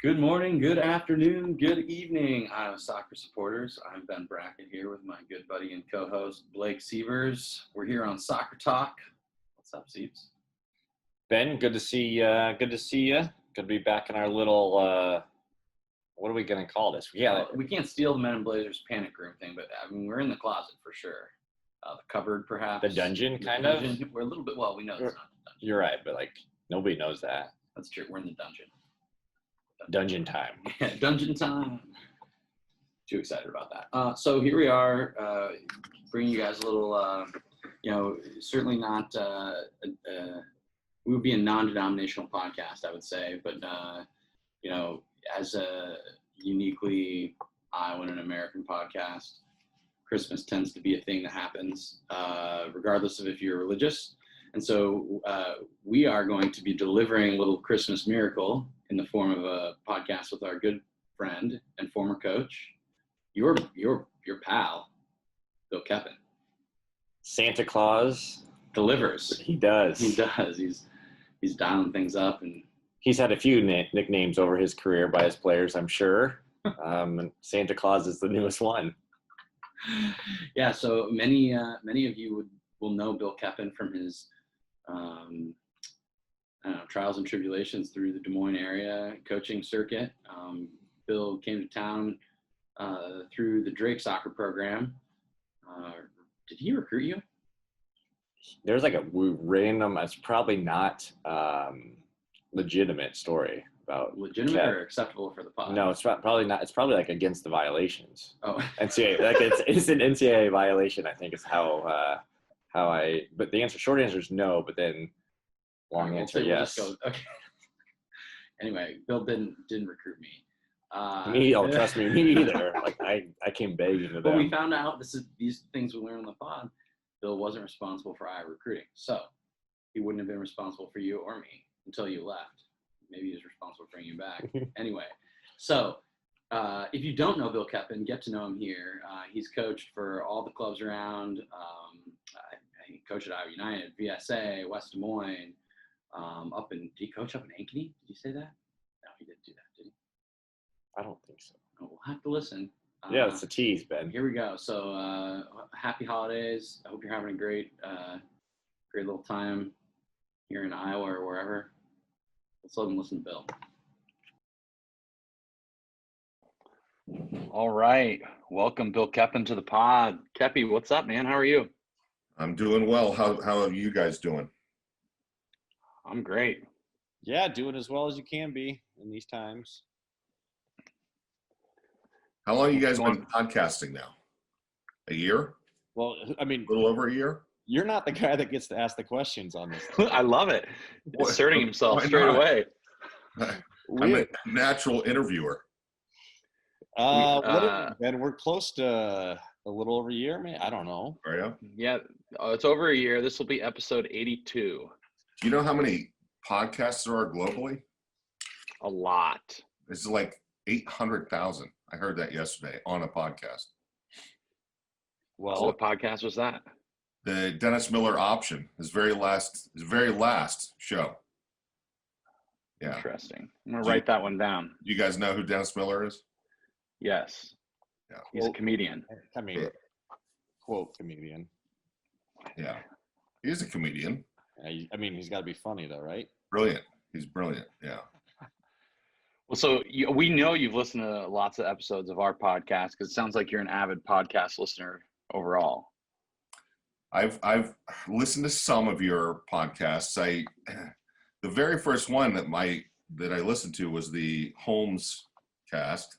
Good morning, good afternoon, good evening, Iowa soccer supporters. I'm Ben Brackett here with my good buddy and co-host Blake Sievers. We're here on Soccer Talk. What's up, Sieves? Ben, good to see you. Good to be back in our little, what are we going to call this? Yeah, we can't steal the Men in Blazers panic room thing, but I mean, we're in the closet for sure. The cupboard, perhaps. The dungeon, kind of? We're a little bit, well, we know it's not the dungeon. You're right, but nobody knows that. That's true. We're in the dungeon. Dungeon time. Dungeon time. Too excited about that. So here we are, bringing you guys a little, certainly not, we would be a non-denominational podcast, I would say, but, as a uniquely Iowan and American podcast, Christmas tends to be a thing that happens, regardless of if you're religious. And so we are going to be delivering a little Christmas miracle in the form of a podcast with our good friend and former coach, your pal, Bill Koeppen. Santa Claus delivers. He does. He does. He's dialing things up, and he's had a few nicknames over his career by his players, I'm sure. And Santa Claus is the newest one. Yeah. So many of you will know Bill Koeppen from his trials and tribulations through the Des Moines area coaching circuit. Bill came to town through the Drake soccer program. Did he recruit you? There's a random, it's probably not legitimate story about legitimate or acceptable for the pod. No, it's probably not. It's probably against the violations. Oh, NCAA, it's an NCAA violation, I think, is how but the short answer is no, but then long answer, yes. Okay. Anyway, Bill didn't recruit me. Trust me, me either. I came begging to them. But we found out these things we learned on the pod. Bill wasn't responsible for Iowa recruiting, so he wouldn't have been responsible for you or me until you left. Maybe he was responsible for bringing you back. Anyway, so if you don't know Bill Koeppen, get to know him here. He's coached for all the clubs around. He coached at Iowa United, VSA, West Des Moines. Did he coach up in Ankeny? Did you say that? No, he didn't do that, did he? I don't think so. Oh, we'll have to listen. Yeah, it's a tease, Ben. Here we go. So happy holidays. I hope you're having a great little time here in Iowa or wherever. Let's let them listen to Bill. All right. Welcome, Bill Koeppen, to the pod. Keppy, what's up, man? How are you? I'm doing well. How are you guys doing? I'm great. Yeah, doing as well as you can be in these times. How long have you guys been podcasting now? A year? Well, I mean, a little over a year? You're not the guy that gets to ask the questions on this. I love it. Asserting himself straight away. I'm a natural interviewer. Ben, we're close to a little over a year, man. I don't know. Are you? Yeah, it's over a year. This will be episode 82. Do you know how many podcasts there are globally? A lot. It's 800,000. I heard that yesterday on a podcast. Well, so what podcast was that? The Dennis Miller Option, his very last show. Yeah. Interesting. I'm gonna write that one down. You guys know who Dennis Miller is? Yes. Yeah. He's a comedian. I mean, quote comedian. Yeah. He is a comedian. I mean, he's got to be funny though, right? Brilliant. He's brilliant. Yeah. Well, so we know you've listened to lots of episodes of our podcast because it sounds like you're an avid podcast listener overall. I've listened to some of your podcasts. The very first one that I listened to was the Holmes cast.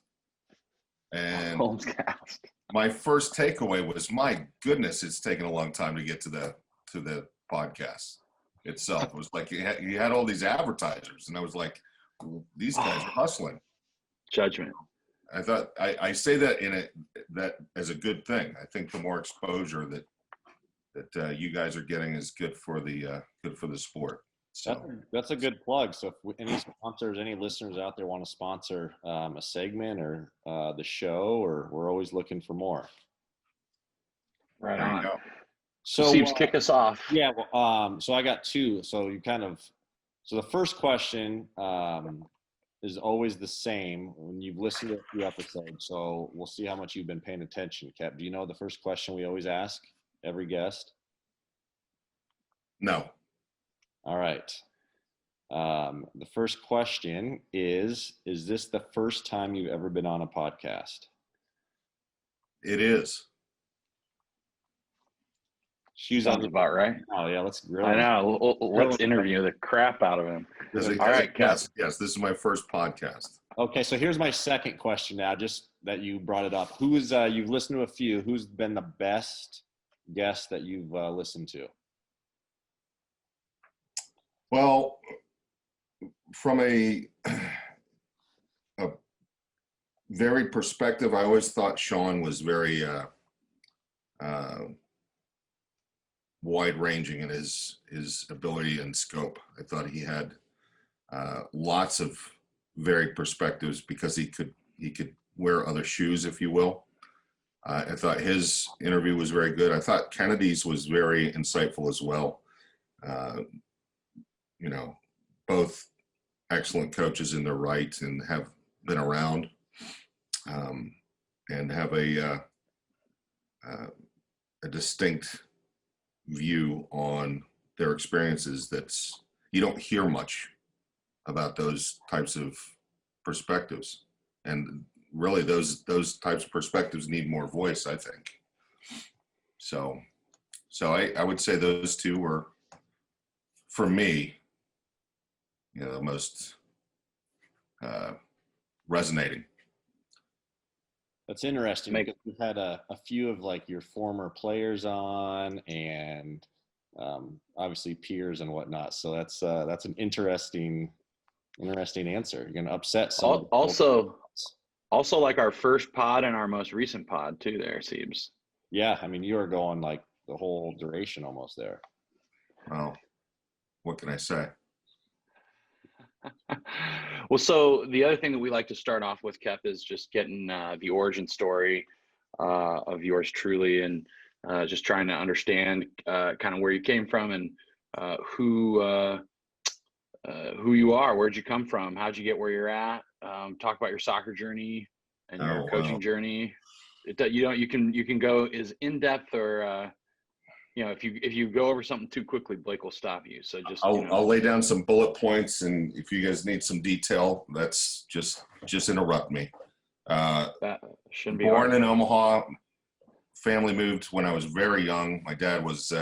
And Holmes cast. My first takeaway was, my goodness, it's taken a long time to get to the podcast itself. It was like you had all these advertisers, and I was like, these guys are hustling. Judgment. I thought I say that that as a good thing. I think the more exposure that you guys are getting is good for the sport. So that's a good plug. So if any sponsors, any listeners out there want to sponsor a segment or the show, or we're always looking for more. Right on. So Seems kick us off. Yeah. Well, so I got two. So the first question is always the same when you've listened to a few episodes. So we'll see how much you've been paying attention. Cap, do you know the first question we always ask every guest? No. All right. The first question is this the first time you've ever been on a podcast? It is. Shoes Sounds on. about right. Oh yeah, let's grill I him. know. Let's interview the crap out of him. All right, yes, this is my first podcast. Okay, so here's my second question now, just that you brought it up. Who's you've listened to a few, who's been the best guest that you've listened to? Well, from a varied perspective, I always thought Sean was very wide-ranging in his ability and scope. I thought he had lots of varied perspectives because he could wear other shoes, if you will. I thought his interview was very good. I thought Kennedy's was very insightful as well. You know, both excellent coaches in their right and have been around and have a distinct view on their experiences that's you don't hear much about those types of perspectives, and really those types of perspectives need more voice, I think. So I would say those two were, for me, the most resonating. That's interesting because we've had a few of like your former players on and obviously peers and whatnot. So that's an interesting answer. You're going to upset some. Also like our first pod and our most recent pod too there, Siebes. Yeah, I mean, you are going like the whole duration almost there. Well, what can I say? Well, so the other thing that we like to start off with, Kep, is just getting the origin story of yours truly, and just trying to understand kind of where you came from and who you are. Where'd you come from? How'd you get where you're at? Talk about your soccer journey and your coaching journey. You can go as in depth or if you go over something too quickly, Blake will stop you. So just I'll lay down some bullet points, and if you guys need some detail, that's just interrupt me. That shouldn't be born hard. in Omaha. Family moved when I was very young. My dad was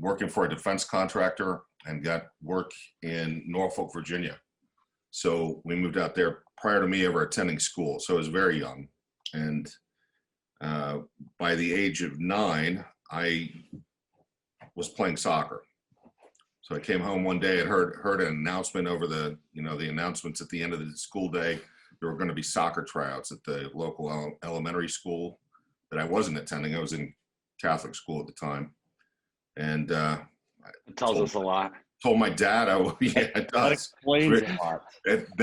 working for a defense contractor and got work in Norfolk, Virginia. So we moved out there prior to me ever attending school. So I was very young. And by the age of 9, I was playing soccer. So I came home one day and heard an announcement over the announcements at the end of the school day. There were going to be soccer tryouts at the local elementary school that I wasn't attending. I was in Catholic school at the time. And it tells us a lot. Told my dad, yeah, it does. That explains a lot.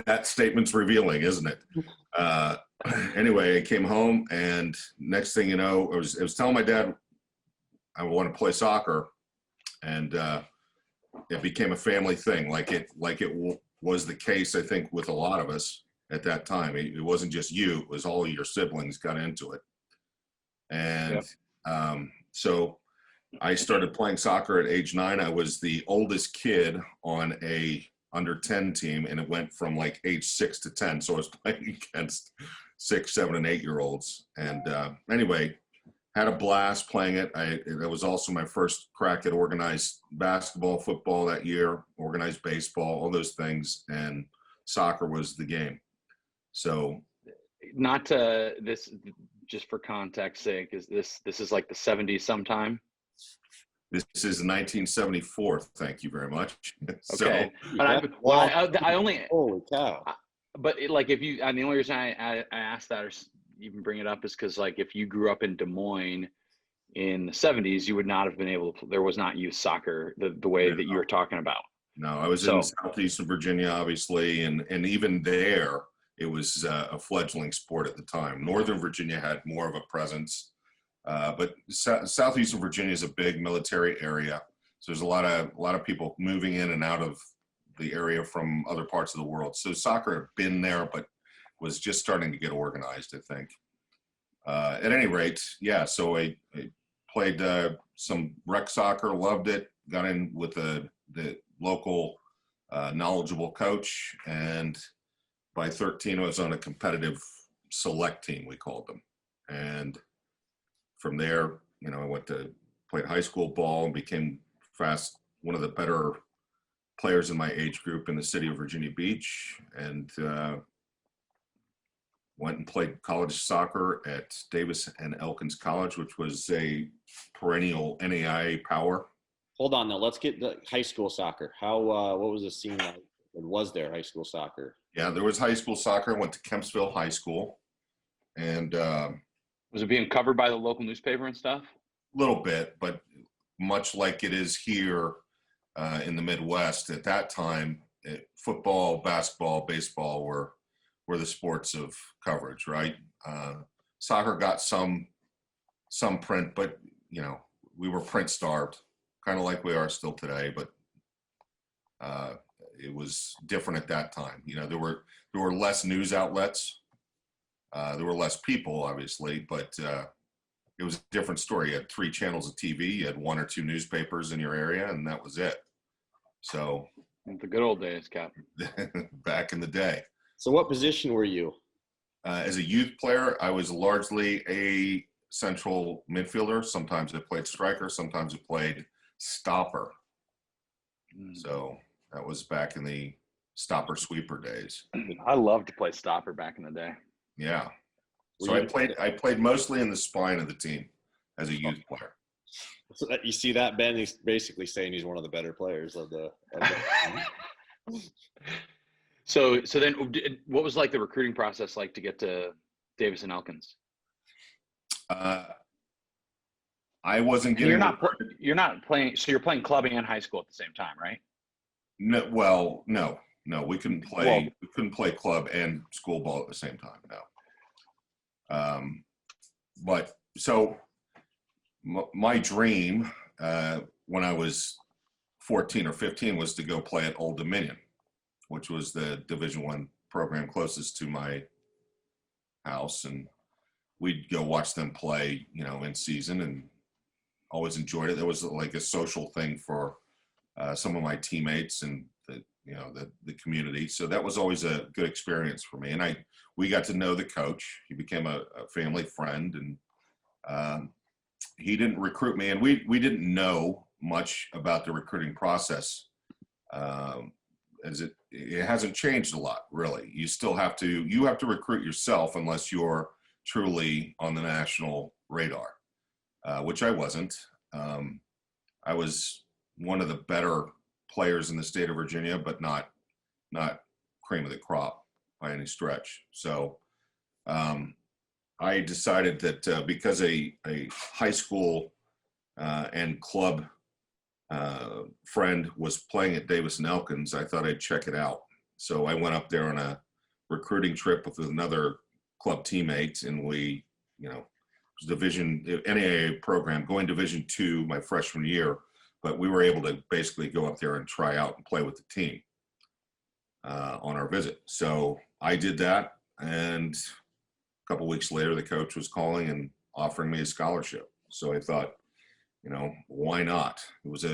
That statement's revealing, isn't it? Anyway, I came home, and next thing you know, I was telling my dad I want to play soccer, and it became a family thing, like it was the case, I think, with a lot of us at that time. It wasn't just you; it was all your siblings got into it, and so I started playing soccer at age 9. I was the oldest kid on a under 10 team, and it went from like age 6 to 10. So I was playing against 6, 7, and 8-year-olds. And anyway, had a blast playing it. That was also my first crack at organized basketball, football that year, organized baseball, all those things. And soccer was the game. So not to this, just for context sake, is this is like the 70s sometime? This is 1974. Thank you very much. Okay. So, I only. Holy cow! But like, if you, and the only reason I asked that or even bring it up is because like if you grew up in Des Moines in the 70s, you would not have been able to. There was not youth soccer the way that you were talking about. No, I was in southeastern Virginia, obviously, and even there it was a fledgling sport at the time. Northern Virginia had more of a presence. But southeastern Virginia is a big military area, so there's a lot of people moving in and out of the area from other parts of the world. So soccer had been there, but was just starting to get organized, I think. At any rate, yeah, so I played some rec soccer, loved it, got in with the local knowledgeable coach, and by 13 I was on a competitive select team, we called them. And from there, I went to played high school ball and became fast one of the better players in my age group in the city of Virginia Beach, and went and played college soccer at Davis and Elkins College, which was a perennial NAIA power. Hold on, though. Let's get the high school soccer. How? What was the scene like? Was there high school soccer? Yeah, there was high school soccer. I went to Kempsville High School, and Was it being covered by the local newspaper and stuff? a little bit, but much like it is here in the Midwest at that time, football, basketball, baseball were the sports of coverage, right? Soccer got some print, but we were print starved, kind of like we are still today. But it was different at that time. There were less news outlets, there were less people, obviously, but it was a different story. You had 3 channels of TV, you had 1 or 2 newspapers in your area, and that was it. So The good old days, Captain. back in the day. So what position were you? As a youth player, I was largely a central midfielder. Sometimes I played striker, sometimes I played stopper. So that was back in the stopper sweeper days. I loved to play stopper back in the day. Yeah. So I played mostly in the spine of the team as a youth player. So you see that, Ben? He's basically saying he's one of the better players of the So then what was like the recruiting process like to get to Davis and Elkins? I wasn't And getting. you're not playing. So you're playing club and high school at the same time, right? No, well, no, we couldn't play. Well, we couldn't play club and school ball at the same time. No. But so my dream when I was 14 or 15 was to go play at Old Dominion, which was the Division I program closest to my house, and we'd go watch them play, in season, and always enjoyed it. There was like a social thing for some of my teammates and the community. So that was always a good experience for me. And we got to know the coach. He became a family friend, and he didn't recruit me, and we didn't know much about the recruiting process. As it hasn't changed a lot, really. You still have to recruit yourself unless you're truly on the national radar, which I wasn't. I was one of the better players in the state of Virginia, but not cream of the crop by any stretch. So I decided that because a high school and club friend was playing at Davis and Elkins, I thought I'd check it out. So I went up there on a recruiting trip with another club teammate, and we, it was Division NAIA program, going Division II my freshman year, but we were able to basically go up there and try out and play with the team on our visit. So I did that, and a couple weeks later, the coach was calling and offering me a scholarship. So I thought, why not? It was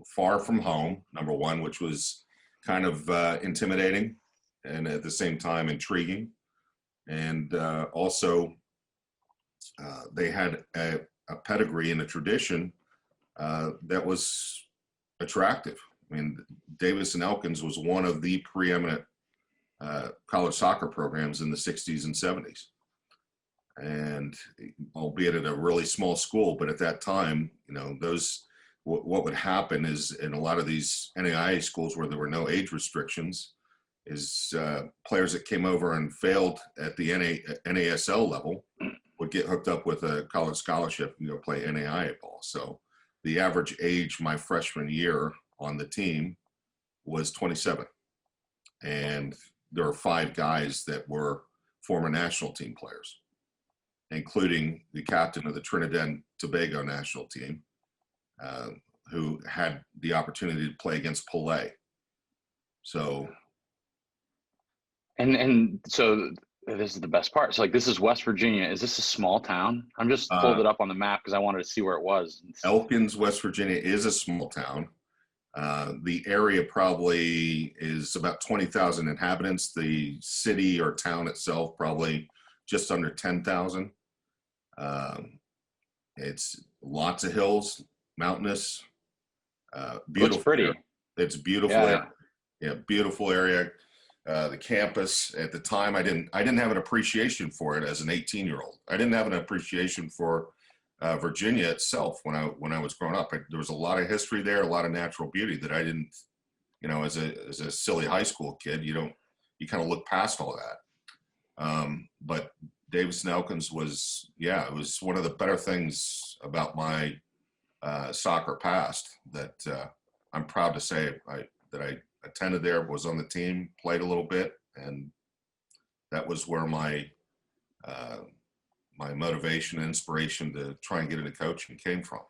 far from home, number one, which was kind of intimidating and at the same time intriguing. And also, they had a pedigree and a tradition that was attractive. I mean, Davis and Elkins was one of the preeminent college soccer programs in the 60s and 70s. And albeit at a really small school, but at that time, what would happen is in a lot of these NAIA schools where there were no age restrictions, is players that came over and failed at the NASL level would get hooked up with a college scholarship and go play NAIA ball. So the average age my freshman year on the team was 27. And there were 5 guys that were former national team players, including the captain of the Trinidad and Tobago national team, who had the opportunity to play against Pelé. So, And so this is the best part. So like this is West Virginia. Is this a small town? I'm just pulled it up on the map because I wanted to see where it was. Elkins, West Virginia is a small town. The area probably is about 20,000 inhabitants. The city or town itself probably just under 10,000. It's lots of hills, mountainous, beautiful. Looks pretty. It's beautiful. Yeah. Yeah, beautiful area. The campus at the time, I didn't have an appreciation for it as an 18-year-old. I didn't have an appreciation for Virginia itself when I was growing up. There was a lot of history there, a lot of natural beauty that I didn't, as a silly high school kid, you kind of look past all that. But Davis Elkins was, it was one of the better things about my soccer past that I'm proud to say that I attended there, was on the team, played a little bit, and that was where my motivation and inspiration to try and get into coaching came from.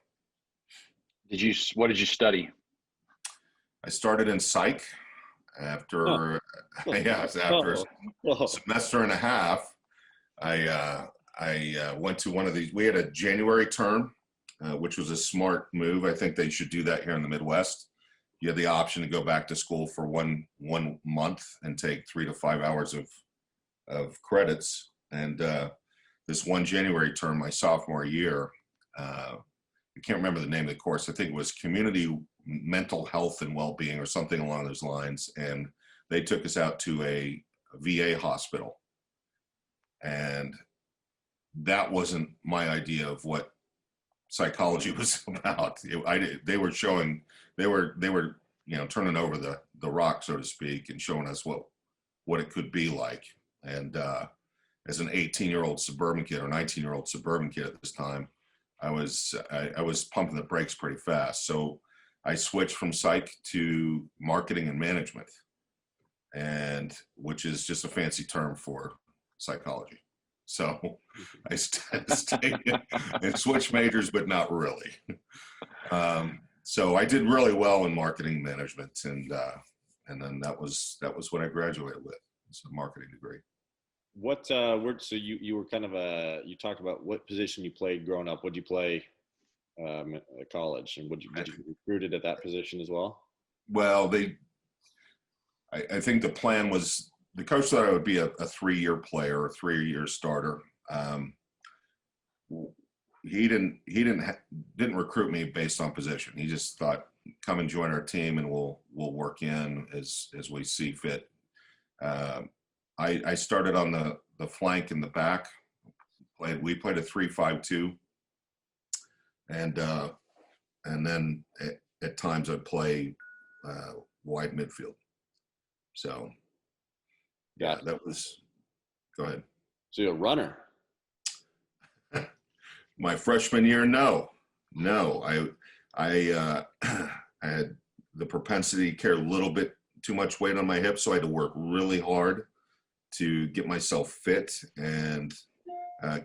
What did you study? I started in psych after after a semester and a half. I went to one of these. We had a January term, which was a smart move. I think they should do that here in the Midwest. You had the option to go back to school for one month and take 3 to 5 hours of credits. And this one January term, my sophomore year, I can't remember the name of the course. I think it was Community Mental Health and Wellbeing or something along those lines. And they took us out to a VA hospital. And that wasn't my idea of what psychology was about. They were turning over the rock, so to speak, and showing us what it could be like. And as an 18-year-old suburban kid or 19-year-old suburban kid at this time, I was pumping the brakes pretty fast. So I switched from psych to marketing and management, and which is just a fancy term for psychology. So I stayed and switched majors, but not really. So I did really well in marketing management, and then that was what I graduated with. It's a marketing degree. So you were kind of you talked about what position you played growing up. What did you play at college, and did you recruited at that position as well? Well, I think the plan was, the coach thought I would be a 3-year player, a 3-year starter. He didn't recruit me based on position. He just thought, come and join our team, and we'll work in as we see fit. I started on the flank in the back. We played a 3-5-2, and then at times I'd play wide midfield. So yeah, that was. Go ahead. So you're a runner. My freshman year, no. I had the propensity to carry a little bit too much weight on my hips, so I had to work really hard to get myself fit and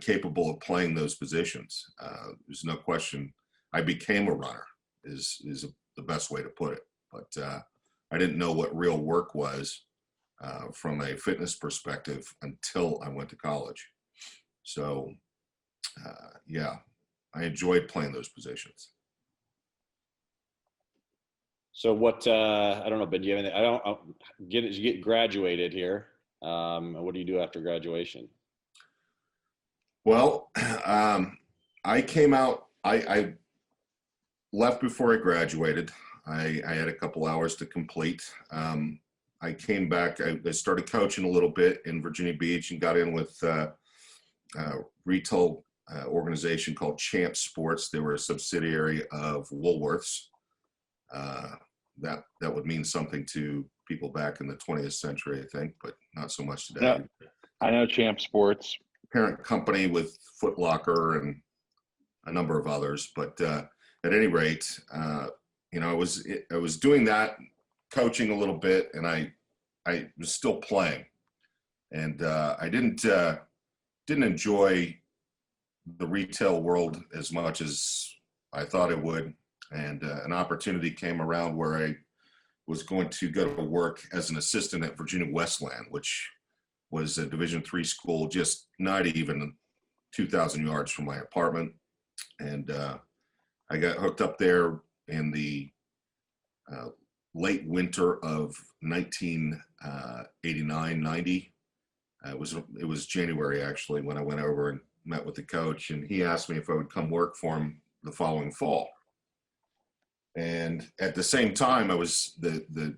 capable of playing those positions. There's no question. I became a runner is the best way to put it. But I didn't know what real work was from a fitness perspective until I went to college. So I enjoyed playing those positions. So what, I don't know, Ben, do you have anything? You get graduated here. What do you do after graduation? Well, I came out, I left before I graduated. I had a couple hours to complete. I came back, I started coaching a little bit in Virginia Beach and got in with a retail organization called Champ Sports. They were a subsidiary of Woolworths. That would mean something to people back in the 20th century, I think, but not so much today. Yeah, I know Champ Sports. Parent company with Foot Locker and a number of others. But at any rate, I was doing that, coaching a little bit, and I was still playing. And I didn't enjoy the retail world as much as I thought it would. And an opportunity came around where was going to go to work as an assistant at Virginia Westland, which was a Division III school, just not even 2,000 yards from my apartment. And I got hooked up there in the late winter of 1989-90. It was January, actually, when I went over and met with the coach, and he asked me if I would come work for him the following fall. And at the same time, I was the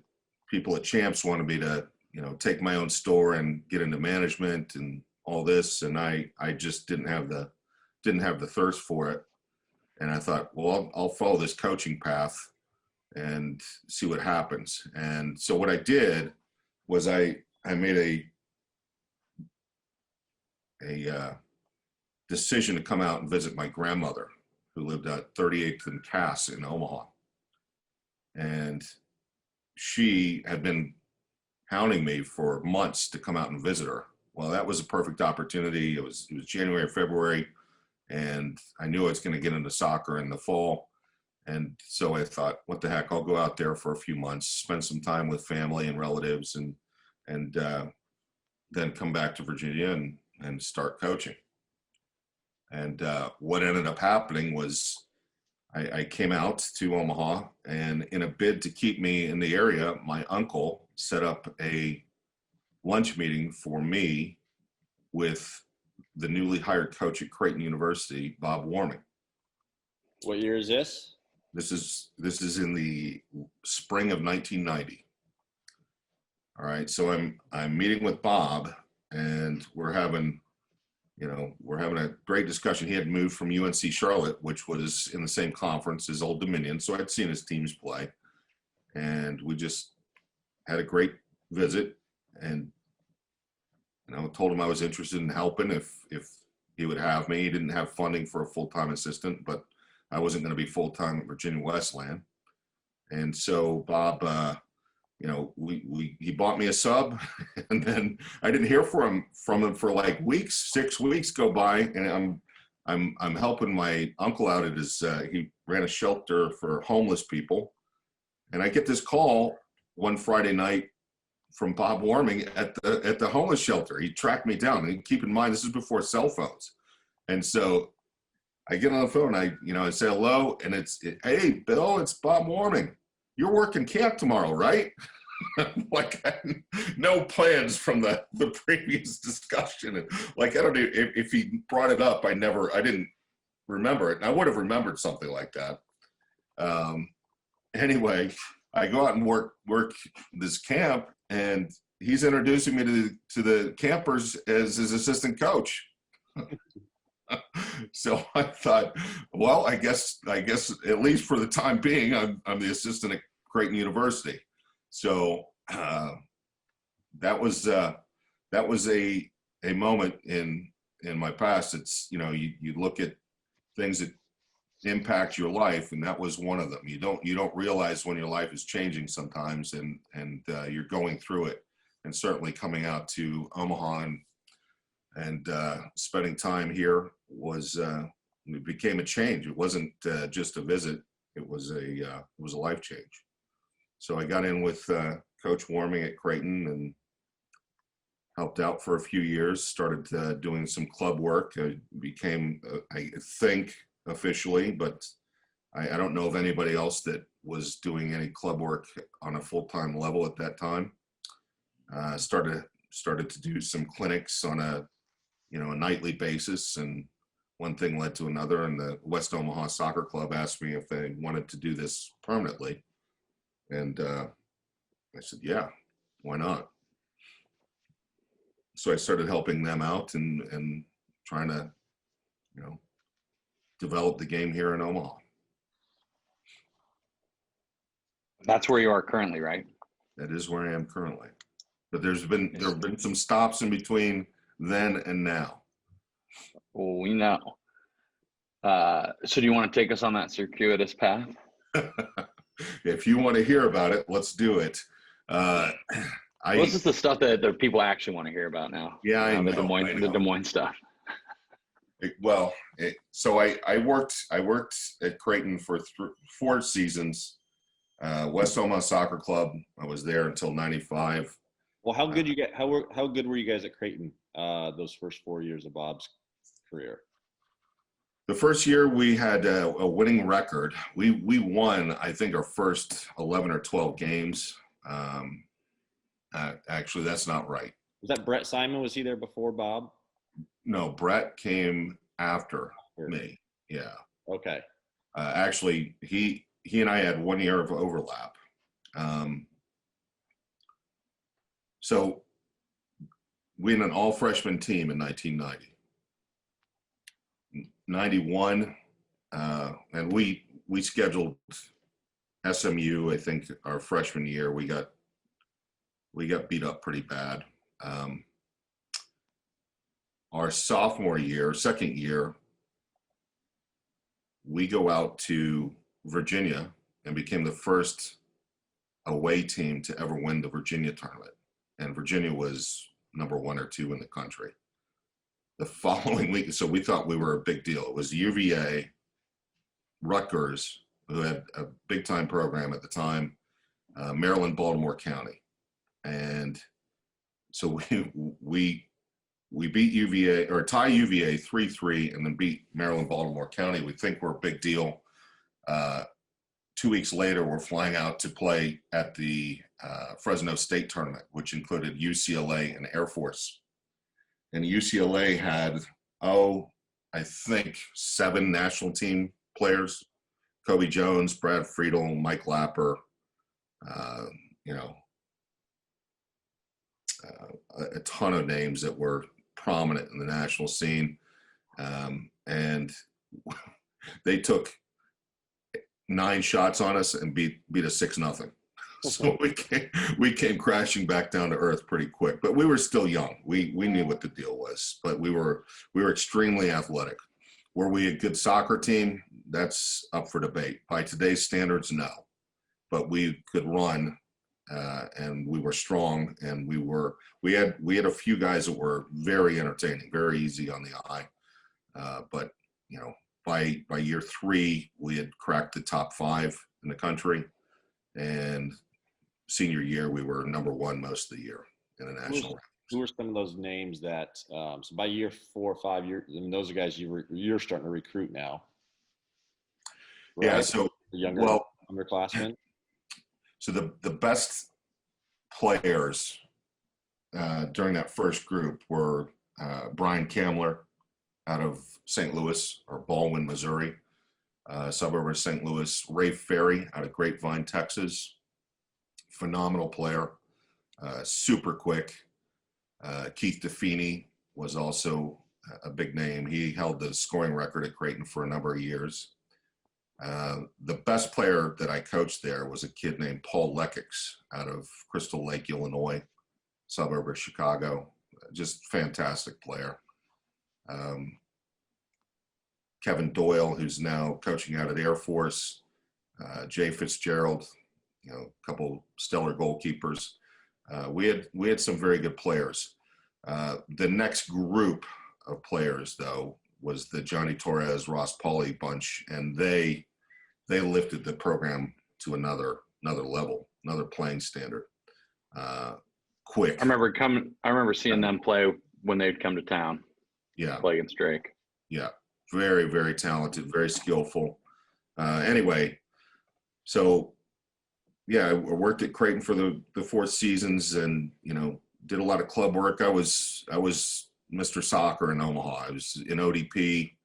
people at Champs wanted me to, take my own store and get into management and all this, and I just didn't have the thirst for it. And I thought, well, I'll follow this coaching path and see what happens. And so what I did was I made a decision to come out and visit my grandmother, who lived at 38th and Cass in Omaha. And she had been hounding me for months to come out and visit her. Well, that was a perfect opportunity. It was January, February, and I knew I was going to get into soccer in the fall. And so I thought, what the heck, I'll go out there for a few months, spend some time with family and relatives, and then come back to Virginia and start coaching. And what ended up happening was I came out to Omaha, and in a bid to keep me in the area, my uncle set up a lunch meeting for me with the newly hired coach at Creighton University, Bob Warming. What year is this? This is in the spring of 1990. All right, so I'm meeting with Bob, and we're having a great discussion. He had moved from UNC Charlotte, which was in the same conference as Old Dominion, so I'd seen his teams play, and we just had a great visit. And told him I was interested in helping if he would have me. He didn't have funding for a full-time assistant, but I wasn't going to be full-time at Virginia Westland. And so Bob, he bought me a sub, and then I didn't hear from him for like weeks. 6 weeks go by, and I'm helping my uncle out at his he ran a shelter for homeless people, and I get this call one Friday night from Bob Warming at the homeless shelter. He tracked me down, and keep in mind, this is before cell phones. And so I get on the phone, I say hello, and hey, Bill, it's Bob Warming. You're working camp tomorrow, right? Like, I had no plans from the previous discussion. And like, I don't know if he brought it up, I didn't remember it. And I would have remembered something like that. Anyway, I go out and work this camp, and he's introducing me to the campers as his assistant coach. So I thought, well, I guess at least for the time being, I'm the assistant at Creighton University. So that was a moment in my past. It's you look at things that impact your life, and that was one of them. You don't realize when your life is changing sometimes, and you're going through it. And certainly coming out to Omaha and spending time here it became a change. It wasn't just a visit. It was a life change. So I got in with Coach Warming at Creighton and helped out for a few years, started doing some club work. I became, I think, officially, but I don't know of anybody else that was doing any club work on a full-time level at that time. Started to do some clinics on a nightly basis, and one thing led to another, and the West Omaha Soccer Club asked me if they wanted to do this permanently. And I said, yeah, why not? So I started helping them out and trying to, develop the game here in Omaha. That's where you are currently, right? That is where I am currently. But there have been some stops in between then and now. Well, we know. So do you want to take us on that circuitous path? If you want to hear about it, let's do it. This is the stuff that the people actually want to hear about now. Yeah, I know. The Des Moines stuff. So I worked at Creighton for 4 seasons. West Omaha Soccer Club. I was there until '95. Well, how good how good were you guys at Creighton those first 4 years of Bob's career? The first year we had a winning record. We won, I think, our first 11 or 12 games. Actually, that's not right. Was that Brett Simon? Was he there before Bob? No, Brett came after me. Yeah. Okay. Actually, he and I had 1 year of overlap. So we had an all-freshman team in 1990. 91, and we scheduled SMU. I think our freshman year we got beat up pretty bad. Our sophomore year, second year, we go out to Virginia and became the first away team to ever win the Virginia tournament. And Virginia was number 1 or 2 in the country. The following week, so we thought we were a big deal. It was UVA, Rutgers, who had a big-time program at the time, Maryland, Baltimore County. And so we beat UVA, or tie UVA 3-3, and then beat Maryland, Baltimore County. We think we're a big deal. 2 weeks later, we're flying out to play at the Fresno State tournament, which included UCLA and Air Force. And UCLA had, I think 7 national team players: Kobe Jones, Brad Friedel, Mike Lapper, a ton of names that were prominent in the national scene. And they took 9 shots on us and beat us 6-0. So we came crashing back down to earth pretty quick, but we were still young. We knew what the deal was, but we were extremely athletic. Were we a good soccer team? That's up for debate. By today's standards, no, but we could run, and we were strong, and we had a few guys that were very entertaining, very easy on the eye. But by year 3, we had cracked the top 5 in the country, and senior year, we were number 1 most of the year in the national. Who were some of those names that? So by year 4 or 5, those are guys you're starting to recruit now. Right? Yeah. So underclassmen. So the best players during that first group were Brian Kamler out of St. Louis, or Baldwin, Missouri, suburb of St. Louis. Ray Ferry out of Grapevine, Texas. Phenomenal player, super quick. Keith DeFeeney was also a big name. He held the scoring record at Creighton for a number of years. The best player that I coached there was a kid named Paul Lekix out of Crystal Lake, Illinois, suburb of Chicago. Just fantastic player. Kevin Doyle, who's now coaching out at Air Force. Jay Fitzgerald, a couple stellar goalkeepers. We had some very good players. The next group of players, though, was the Johnny Torres, Ross Pauley bunch, and they lifted the program to another level, another playing standard. Quick. I remember seeing them play when they'd come to town. Yeah. Play against Drake. Yeah. Very, very talented, very skillful. Anyway, so yeah, I worked at Creighton for the 4 seasons, and did a lot of club work. I was Mr. Soccer in Omaha. I was in ODP.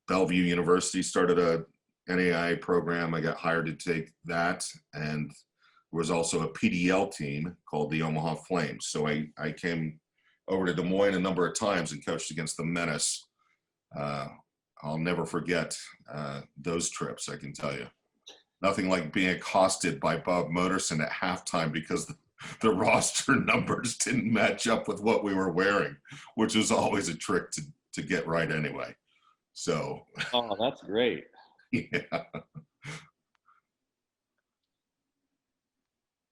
Bellevue University started a NAIA program. I got hired to take that, and there was also a PDL team called the Omaha Flames. So I came over to Des Moines a number of times and coached against the Menace. I'll never forget those trips, I can tell you. Nothing like being accosted by Bob Moterson at halftime because the roster numbers didn't match up with what we were wearing, which was always a trick to get right anyway. So. Oh, that's great. Yeah.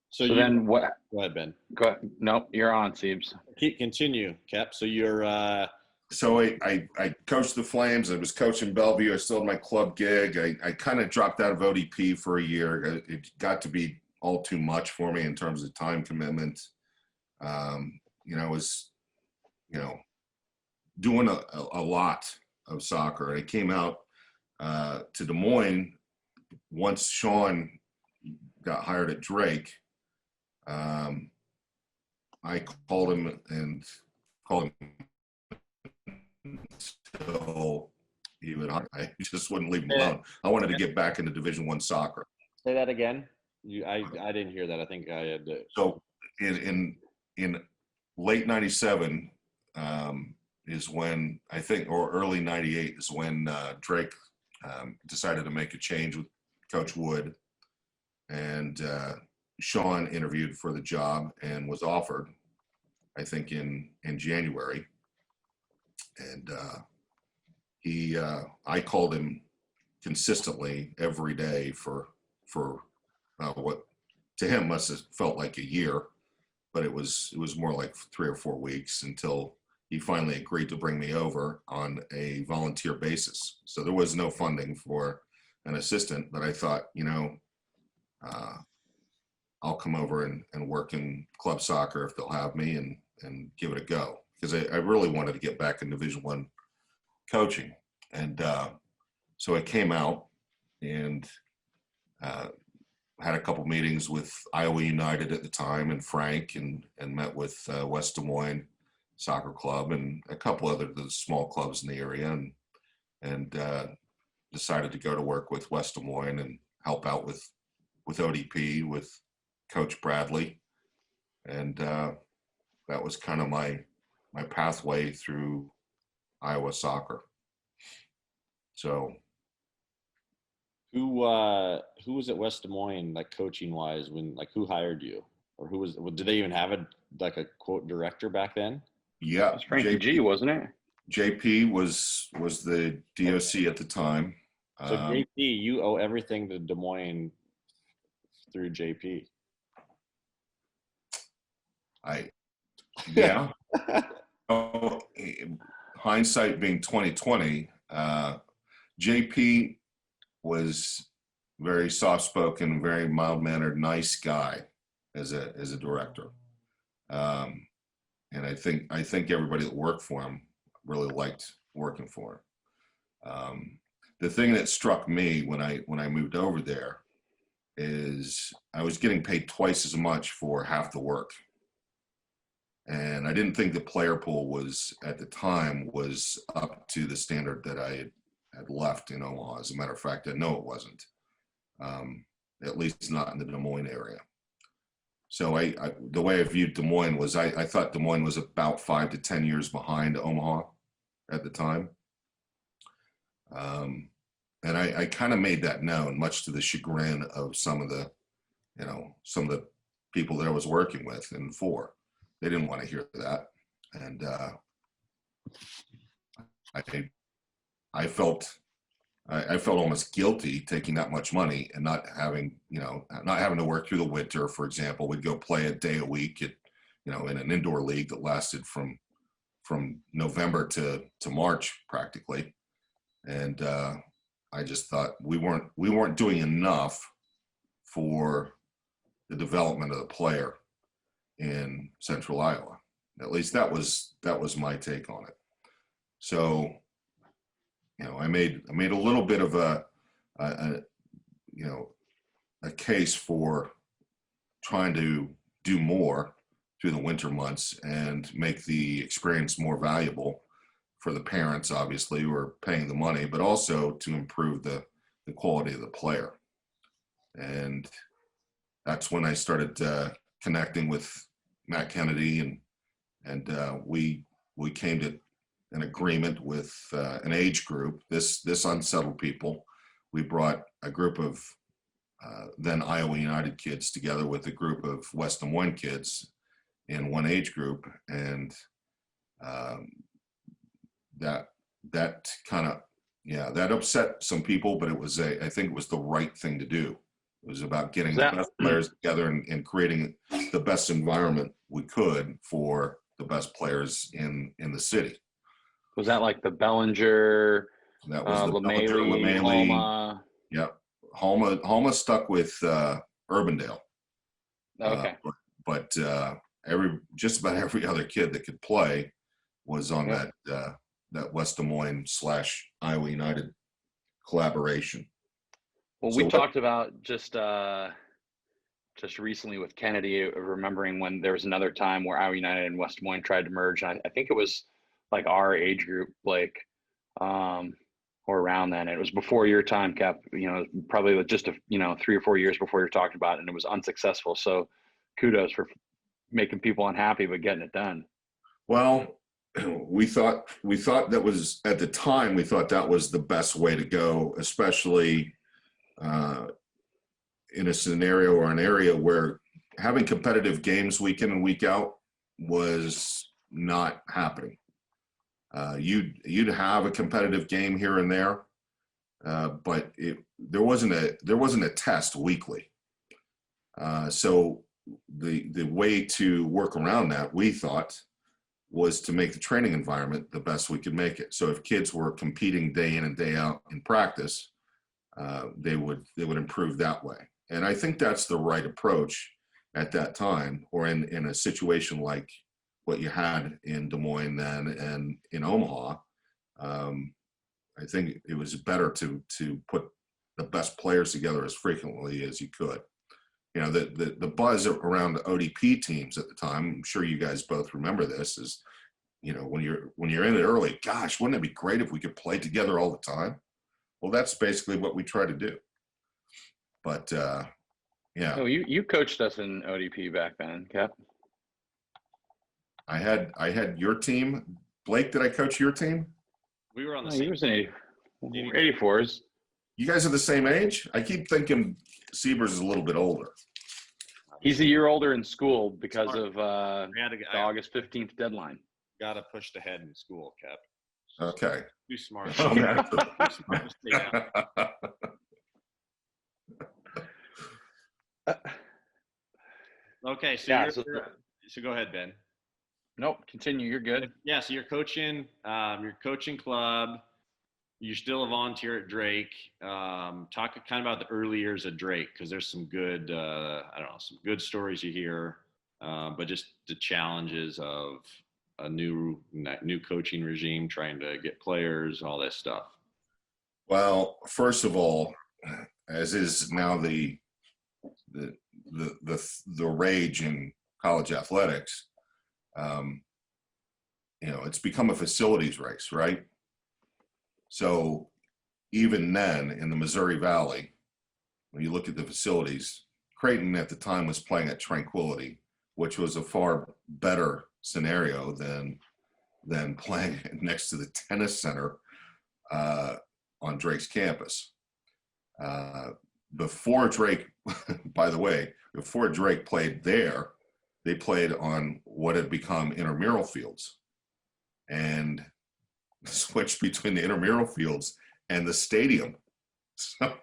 So then what? Go ahead, Ben. Go ahead. Nope, you're on, Siebes. Continue, Cap. So you're So I coached the Flames. I was coaching Bellevue. I still had my club gig. I kind of dropped out of ODP for a year. It got to be all too much for me in terms of time commitment. I was, doing a lot of soccer. I came out to Des Moines once Sean got hired at Drake. I called him until he would. I just wouldn't leave him alone. I wanted to get back into Division I soccer. Say that again. I didn't hear that. I think I had to. So in late '97 is when I think, or early '98 is when Drake decided to make a change with Coach Wood, and Sean interviewed for the job and was offered, I think in January. And I called him consistently every day for what to him must have felt like a year, but it was more like 3 or 4 weeks until he finally agreed to bring me over on a volunteer basis. So there was no funding for an assistant, but I thought, I'll come over and work in club soccer if they'll have me and give it a go. Because I really wanted to get back in Division I coaching. And so I came out and had a couple meetings with Iowa United at the time and Frank and met with West Des Moines Soccer Club and a couple other the small clubs in the area and decided to go to work with West Des Moines and help out with ODP with Coach Bradley. And that was kind of my pathway through Iowa soccer. So who was at West Des Moines, like coaching wise, when like who hired you, or who was? Did they even have a quote director back then? Yeah, It was Frankie G, wasn't it? JP was the DOC at the time. So JP, you owe everything to Des Moines through JP. Yeah. Oh, hindsight being 2020, JP was very soft-spoken, very mild-mannered, nice guy as a director, and I think everybody that worked for him really liked working for him. The thing that struck me when I moved over there is I was getting paid twice as much for half the work. And I didn't think the player pool was, at the time, was up to the standard that I had left in Omaha. As a matter of fact, I know it wasn't, at least not in the Des Moines area. So the way I viewed Des Moines was I thought Des Moines was about 5 to 10 years behind Omaha at the time. And I kind of made that known, much to the chagrin of some of the people that I was working with and for. They didn't want to hear that, and I felt almost guilty taking that much money and not having to work through the winter. For example, we'd go play a day a week at in an indoor league that lasted from November to March practically, and I just thought we weren't doing enough for the development of the player in Central Iowa. At least that was my take on it. So, I made a little bit of a case for trying to do more through the winter months and make the experience more valuable for the parents, obviously, who are paying the money, but also to improve the quality of the player. And that's when I started connecting with Matt Kennedy, and we came to an agreement with an age group. This unsettled people. We brought a group of then Iowa United kids together with a group of West Des Moines kids in one age group, and that kind of that upset some people, but I think it was the right thing to do. It was about getting the best players together and creating the best environment we could for the best players in the city. Was that like the Bellinger, That was the Bellinger, LeMayle, LeMayle. Homa? Yep. Homa stuck with Urbandale. Okay. But just about every other kid that could play was on that West Des Moines / Iowa United collaboration. Well, we talked about just recently with Kennedy, remembering when there was another time where Iowa United and West Des Moines tried to merge. I think it was like our age group, Blake, or around then. It was before your time, Cap. Probably just 3 or 4 years before you're talking about it, and it was unsuccessful. So, kudos for making people unhappy but getting it done. Well, we thought that was, at the time, we thought that was the best way to go, especially in a scenario or an area where having competitive games week in and week out was not happening. You'd have a competitive game here and there, but there wasn't a test weekly. So the way to work around that, we thought, was to make the training environment the best we could make it. So if kids were competing day in and day out in practice, they would improve that way. And I think that's the right approach at that time, or in a situation like what you had in Des Moines then and in Omaha. I think it was better to put the best players together as frequently as you could. The buzz around the ODP teams at the time, I'm sure you guys both remember this, is, when you're in it early, gosh, wouldn't it be great if we could play together all the time? Well, that's basically what we try to do. But yeah. Oh, you coached us in ODP back then, Cap. I had your team. Blake, did I coach your team? We were on the He same. was in 84s. You guys are the same age? I keep thinking Siebers is a little bit older. He's a year older in school because of We had to the August 15th deadline. got to push ahead in school, Cap. Okay. Too smart. Okay. Too smart to stay out. Okay, so go ahead, Ben. Nope, continue. You're good. Yeah, so you're coaching club. You're still a volunteer at Drake. Talk kind of about the early years of Drake, because there's some good, some good stories you hear, but just the challenges of a new coaching regime, trying to get players, all that stuff. Well, first of all, as is now the rage in college athletics, it's become a facilities race, right? So even then, in the Missouri Valley, when you look at the facilities, Creighton at the time was playing at Tranquility, which was a far better scenario than playing next to the tennis center on Drake's campus. Before Drake, by the way, before Drake played there, they played on what had become intramural fields, and switched between the intramural fields and the stadium. So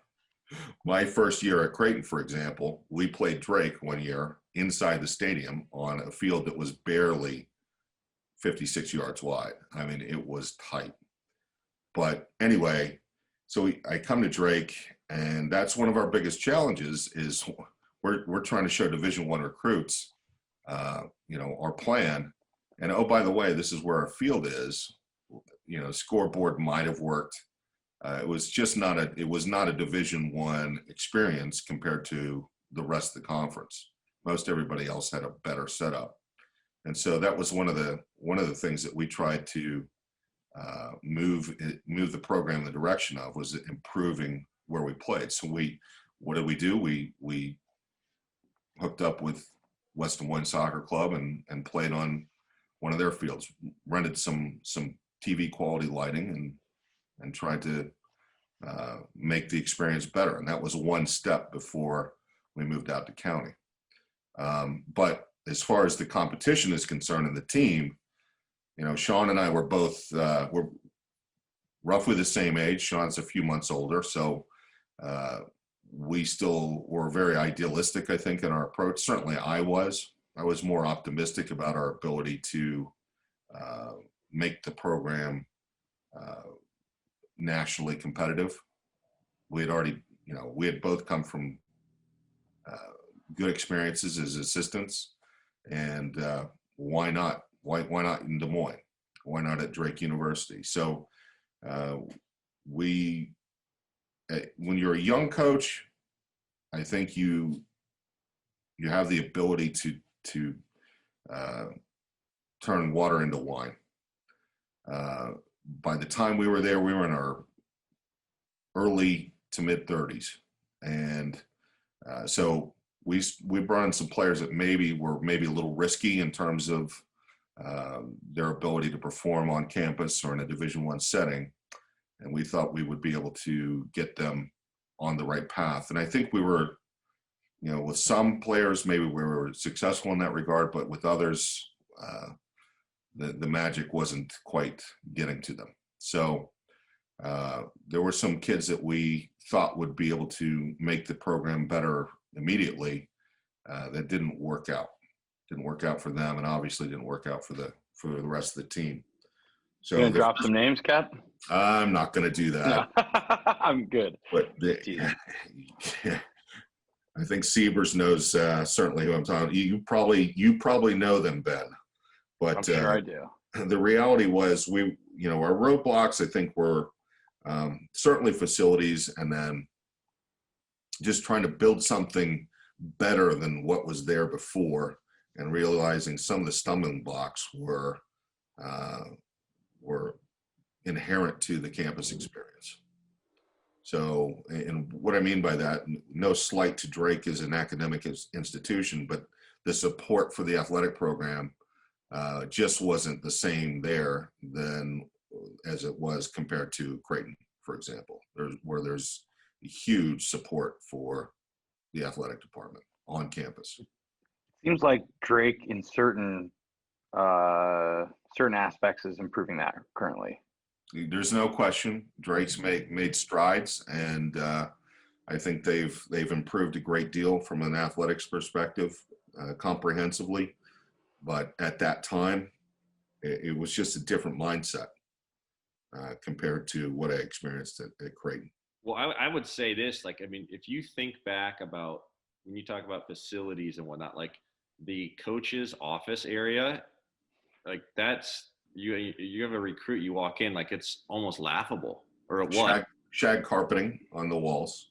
my first year at Creighton, for example, we played Drake one year inside the stadium on a field that was barely 56 yards wide. I mean, it was tight. But anyway, so I come to Drake, and that's one of our biggest challenges is we're trying to show Division I recruits, our plan. And oh, by the way, this is where our field is. Scoreboard might have worked. It was not a Division I experience compared to the rest of the conference. Most everybody else had a better setup. And so that was one of the things that we tried to move the program in the direction of, was improving where we played. So what did we do? We hooked up with West Des Moines Soccer Club and played on one of their fields, rented some TV quality lighting and tried to make the experience better. And that was one step before we moved out to county. But as far as the competition is concerned and the team, Sean and I were both, we're roughly the same age. Sean's a few months older. So we still were very idealistic, I think, in our approach. Certainly I was more optimistic about our ability to make the program nationally competitive. We had already, we had both come from good experiences as assistants, and why not? Why not in Des Moines? Why not at Drake University? So when you're a young coach, I think you have the ability to turn water into wine. By the time we were there, we were in our early to mid 30s, and so we brought in some players that were maybe a little risky in terms of their ability to perform on campus or in a Division I setting, and we thought we would be able to get them on the right path. And I think we were, with some players maybe we were successful in that regard, but with others, the magic wasn't quite getting to them. So there were some kids that we thought would be able to make the program better immediately that didn't work out. Didn't work out for them, and obviously didn't work out for the rest of the teim. So you gonna drop some names, Cap? I'm not going to do that. No. I'm good. But I think Sievers knows certainly who I'm talking. You probably know them, Ben. But I'm sure I do. The reality was our roadblocks, I think, were certainly facilities, and then just trying to build something better than what was there before, and realizing some of the stumbling blocks were inherent to the campus experience. So, and what I mean by that, no slight to Drake as an academic institution, but the support for the athletic program just wasn't the same there as it was compared to Creighton, for example, where there's huge support for the athletic department on campus. Seems like Drake in certain aspects is improving that currently. There's no question Drake's made strides, and I think they've improved a great deal from an athletics perspective, comprehensively. But at that time, it was just a different mindset compared to what I experienced at Creighton. Well, I would say this, if you think back about when you talk about facilities and whatnot, like the coach's office area, like that's, you have a recruit, you walk in, like it's almost laughable, or it was. Shag carpeting on the walls.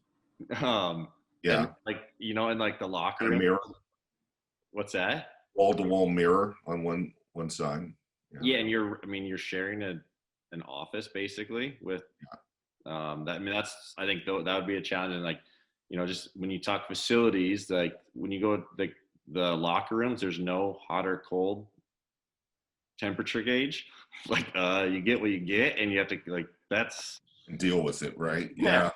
Yeah. And and like the locker room. Mirror. What's that? Wall-to-wall mirror on one side. Yeah, and you're sharing an office basically with that. I think that would be a challenge. And just when you talk facilities, like when you go the locker rooms, there's no hot or cold temperature gauge. You get what you get, and you have to that's deal with it, right? Yeah.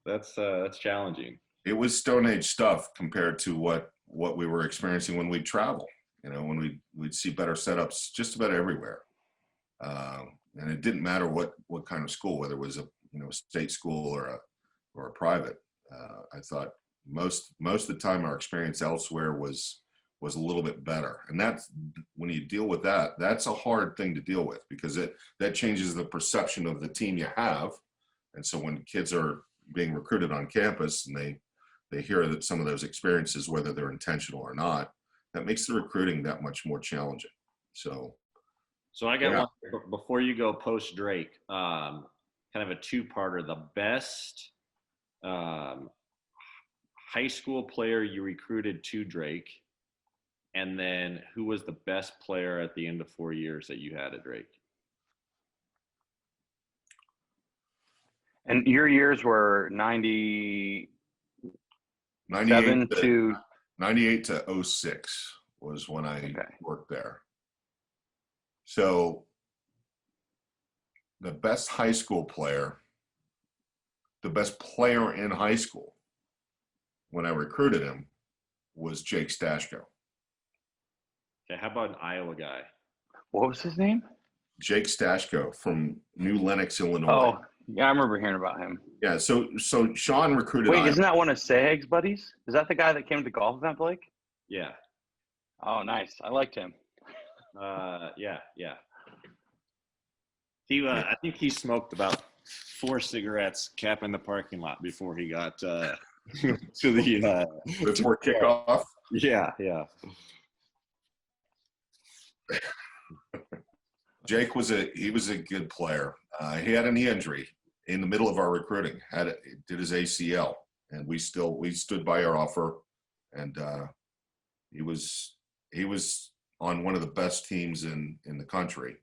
That's challenging. It was Stone Age stuff compared to what we were experiencing when we'd travel. When we'd see better setups just about everywhere, and it didn't matter what kind of school, whether it was a state school or a private. I thought most of the time our experience elsewhere was a little bit better, and that's when you deal with that. That's a hard thing to deal with, because that changes the perception of the team you have. And so when kids are being recruited on campus and they hear that some of those experiences, whether they're intentional or not, that makes the recruiting that much more challenging. So I got one before you go post Drake, kind of a two-parter. The best high school player you recruited to Drake, and then who was the best player at the end of 4 years that you had at Drake? And your years were 98 to 06 was when I worked there. So the best high school player, the best player in high school when I recruited him was Jake Stashko. Okay, how about an Iowa guy? What was his name? Jake Stashko from New Lenox, Illinois. Oh, yeah, I remember hearing about him. Yeah, so Sean recruited. Wait, isn't that one of Sahag's buddies? Is that the guy that came to the golf event, Blake? Yeah. Oh, nice. I liked him. Yeah. I think he smoked about 4 cigarettes capping the parking lot before he got to the Before kickoff. Yeah. Jake was a good player. He had a knee injury in the middle of our recruiting. Did his ACL, and we stood by our offer, and he was on one of the best teams in the country,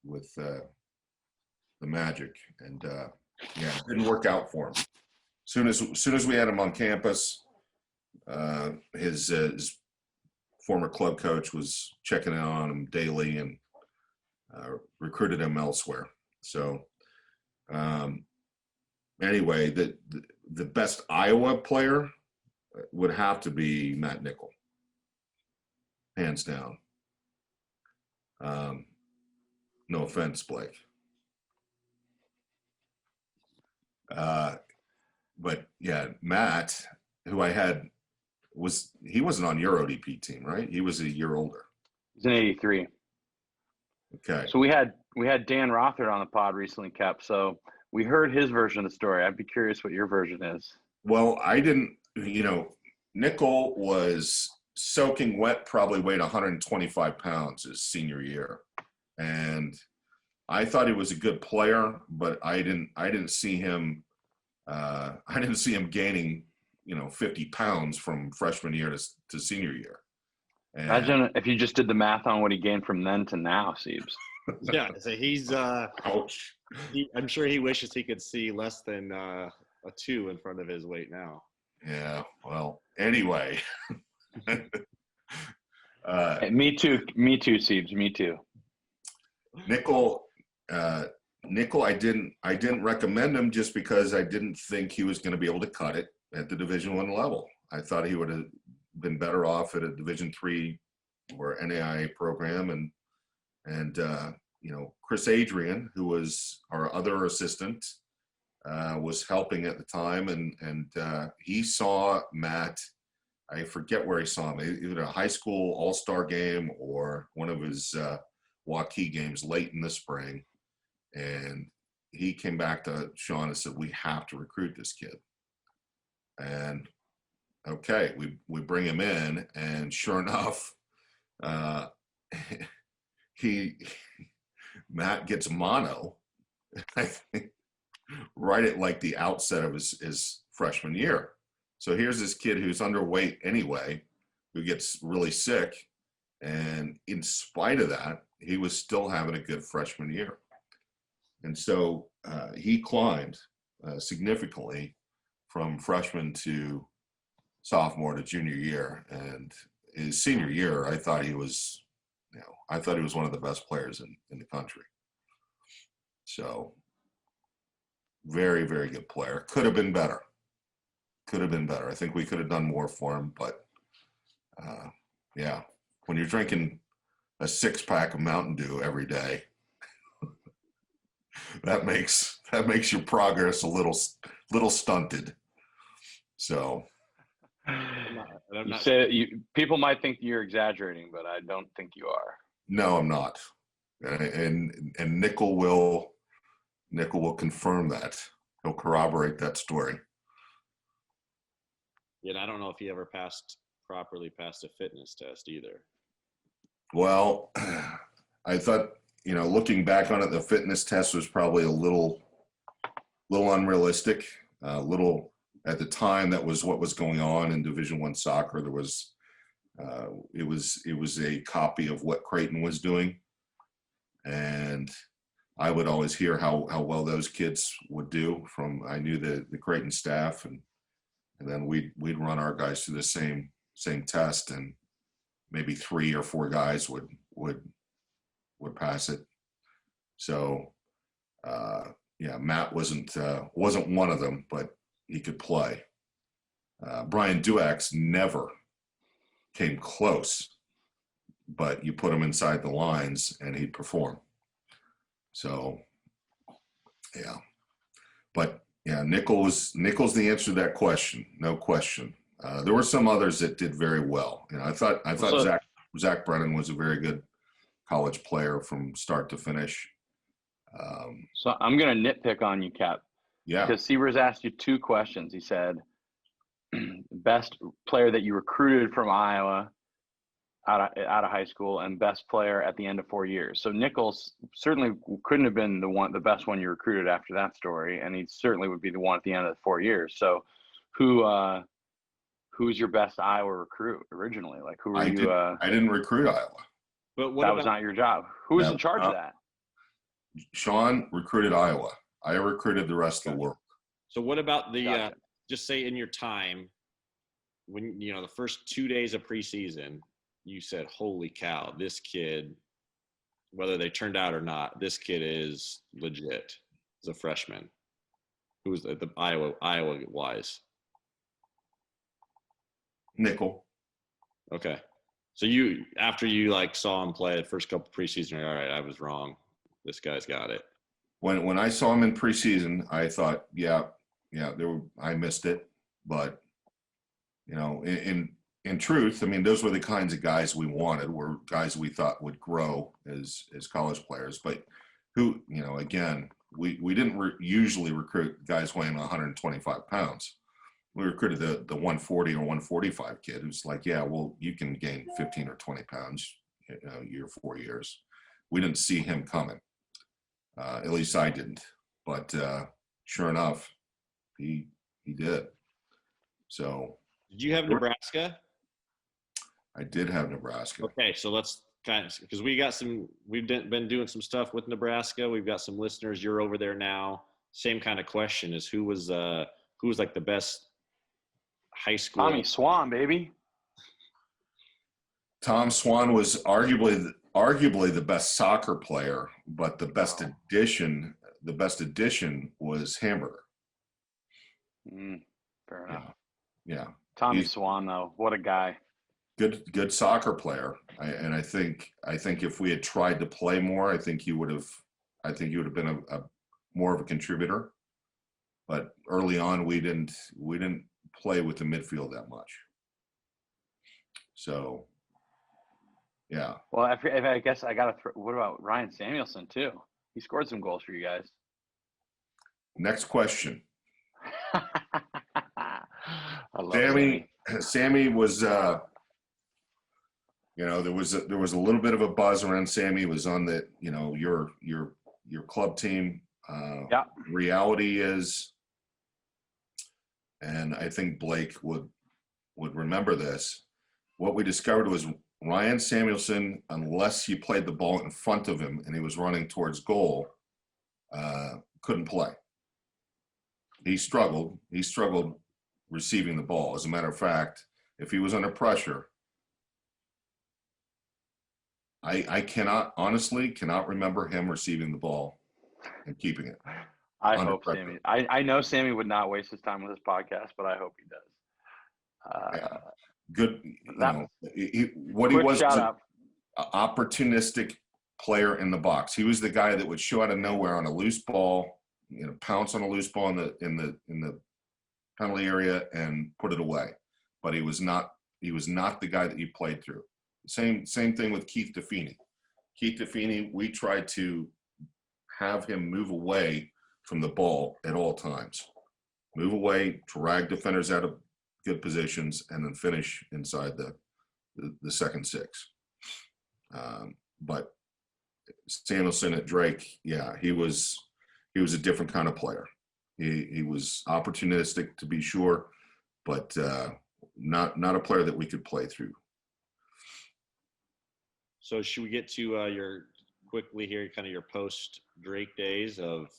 with the Magic, and it didn't work out for him. Soon as we had him on campus, his former club coach was checking in on him daily and recruited him elsewhere. So anyway, the best Iowa player would have to be Matt Nickel, hands down. No offense, Blake. But yeah, Matt, who I had, he wasn't on your ODP team, right? He was a year older. He's an 83. Okay. So we had Dan Rothard on the pod recently, Cap. So we heard his version of the story. I'd be curious what your version is. Well, I didn't, Nickel was soaking wet, probably weighed 125 pounds his senior year. And I thought he was a good player, but I didn't see him gaining, 50 pounds from freshman year to senior year. And imagine if you just did the math on what he gained from then to now, Siebes. Yeah, so he's ouch. I'm sure he wishes he could see less than a 2 in front of his weight now. Yeah, well, anyway. Hey, me too, Siebes, me too. Nickel, I didn't recommend him just because I didn't think he was going to be able to cut it at the Division I level. I thought he would have been better off at a Division III or NAIA program, and Chris Adrian, who was our other assistant, was helping at the time, and he saw Matt. I forget where he saw him, either a high school all-star game or one of his Waukee games late in the spring. And he came back to Sean and said, we have to recruit this kid. And okay, we bring him in, and sure enough, Matt gets mono, I think, right at like the outset of his freshman year. So here's this kid who's underweight anyway, who gets really sick. And in spite of that, he was still having a good freshman year. And so he climbed significantly from freshman to sophomore to junior year. And his senior year, I thought he was one of the best players in the country. So very, very good player. Could have been better. I think we could have done more for him, but when you're drinking a 6-pack of Mountain Dew every day, that makes your progress a little stunted. So people might think you're exaggerating, but I don't think you are. No, I'm not. And Nickel will confirm that. He'll corroborate that story. Yeah, I don't know if he ever properly passed a fitness test either. Well, I thought, looking back on it, the fitness test was probably a little unrealistic. At the time, that was what was going on in Division I soccer. There was, it was a copy of what Creighton was doing, and I would always hear how well those kids would do from. I knew the Creighton staff, and then we'd run our guys through the same test, and maybe 3 or 4 guys would pass it. So Matt wasn't one of them, but he could play. Brian Duax never came close, but you put him inside the lines and he'd perform. So yeah, but yeah, Nickel's the answer to that question, no question. There were some others that did very well. I thought Zach Brennan was a very good college player from start to finish. So I'm going to nitpick on you, Cap. Yeah. Because Sievers asked you 2 questions. He said, best player that you recruited from Iowa out of high school, and best player at the end of 4 years. So Nichols certainly couldn't have been the best one you recruited after that story, and he certainly would be the one at the end of the 4 years. So who's your best Iowa recruit originally? Like, who were you? I didn't recruit Iowa. But what That about, was not your job. Who was No, in charge of that? Sean recruited Iowa. I recruited the rest of the world. so what about the Gotcha. just say in your time when the first 2 days of preseason, you said, "Holy cow, this kid, whether they turned out or not, this kid is legit." As a freshman, who was the Iowa wise? Nickel. Okay, so after you saw him play the first couple preseason, you're all right, I was wrong. This guy's got it. When I saw him in preseason, I thought, I missed it, but in truth, I mean, those were the kinds of guys we wanted, were guys we thought would grow as college players. But who, again, we didn't usually recruit guys weighing 125 pounds. We recruited the 140 or 145 kid who's like, yeah, well, you can gain 15 or 20 pounds, year 4 years. We didn't see him coming. At least I didn't. But sure enough, he did. So. Did you have Nebraska? I did have Nebraska. Okay, so let's because we've been doing some stuff with Nebraska. We've got some listeners. You're over there now. Same kind of question is who was like the best high school? Tommy Swan, baby. Tom Swan was arguably the best soccer player, but the best addition was Hamburger. Fair enough. Yeah. Tommy Swan, though, what a guy. Good soccer player, and I think if we had tried to play more, I think you would have been a more of a contributor. But early on, we didn't play with the midfield that much. So, yeah. Well, I guess I got to what about Ryan Samuelson, too? He scored some goals for you guys. Next question. I love Sammy was there was a little bit of a buzz around Sammy. He was on the your club team. Yeah. Reality is, and I think Blake would remember this, what we discovered was Ryan Samuelson, unless you played the ball in front of him and he was running towards goal, couldn't play. He struggled receiving the ball. As a matter of fact, if he was under pressure, I honestly cannot remember him receiving the ball and keeping it. I hope pressure. Sammy. I know Sammy would not waste his time with this podcast, but I hope he does. Yeah. Good. He was shout an out. opportunistic player in the box. He was the guy that would show out of nowhere on a loose ball, pounce on a loose ball in the penalty area and put it away. But he was not the guy that you played through. Same thing with Keith DeFeeney. Keith DeFeeney, we tried to have him move away from the ball at all times. Move away, drag defenders out of good positions, and then finish inside the second six. But Samuelson at Drake, yeah, he was a different kind of player. He was opportunistic, to be sure, but not a player that we could play through. So should we get to your quickly here, kind of your post Drake days of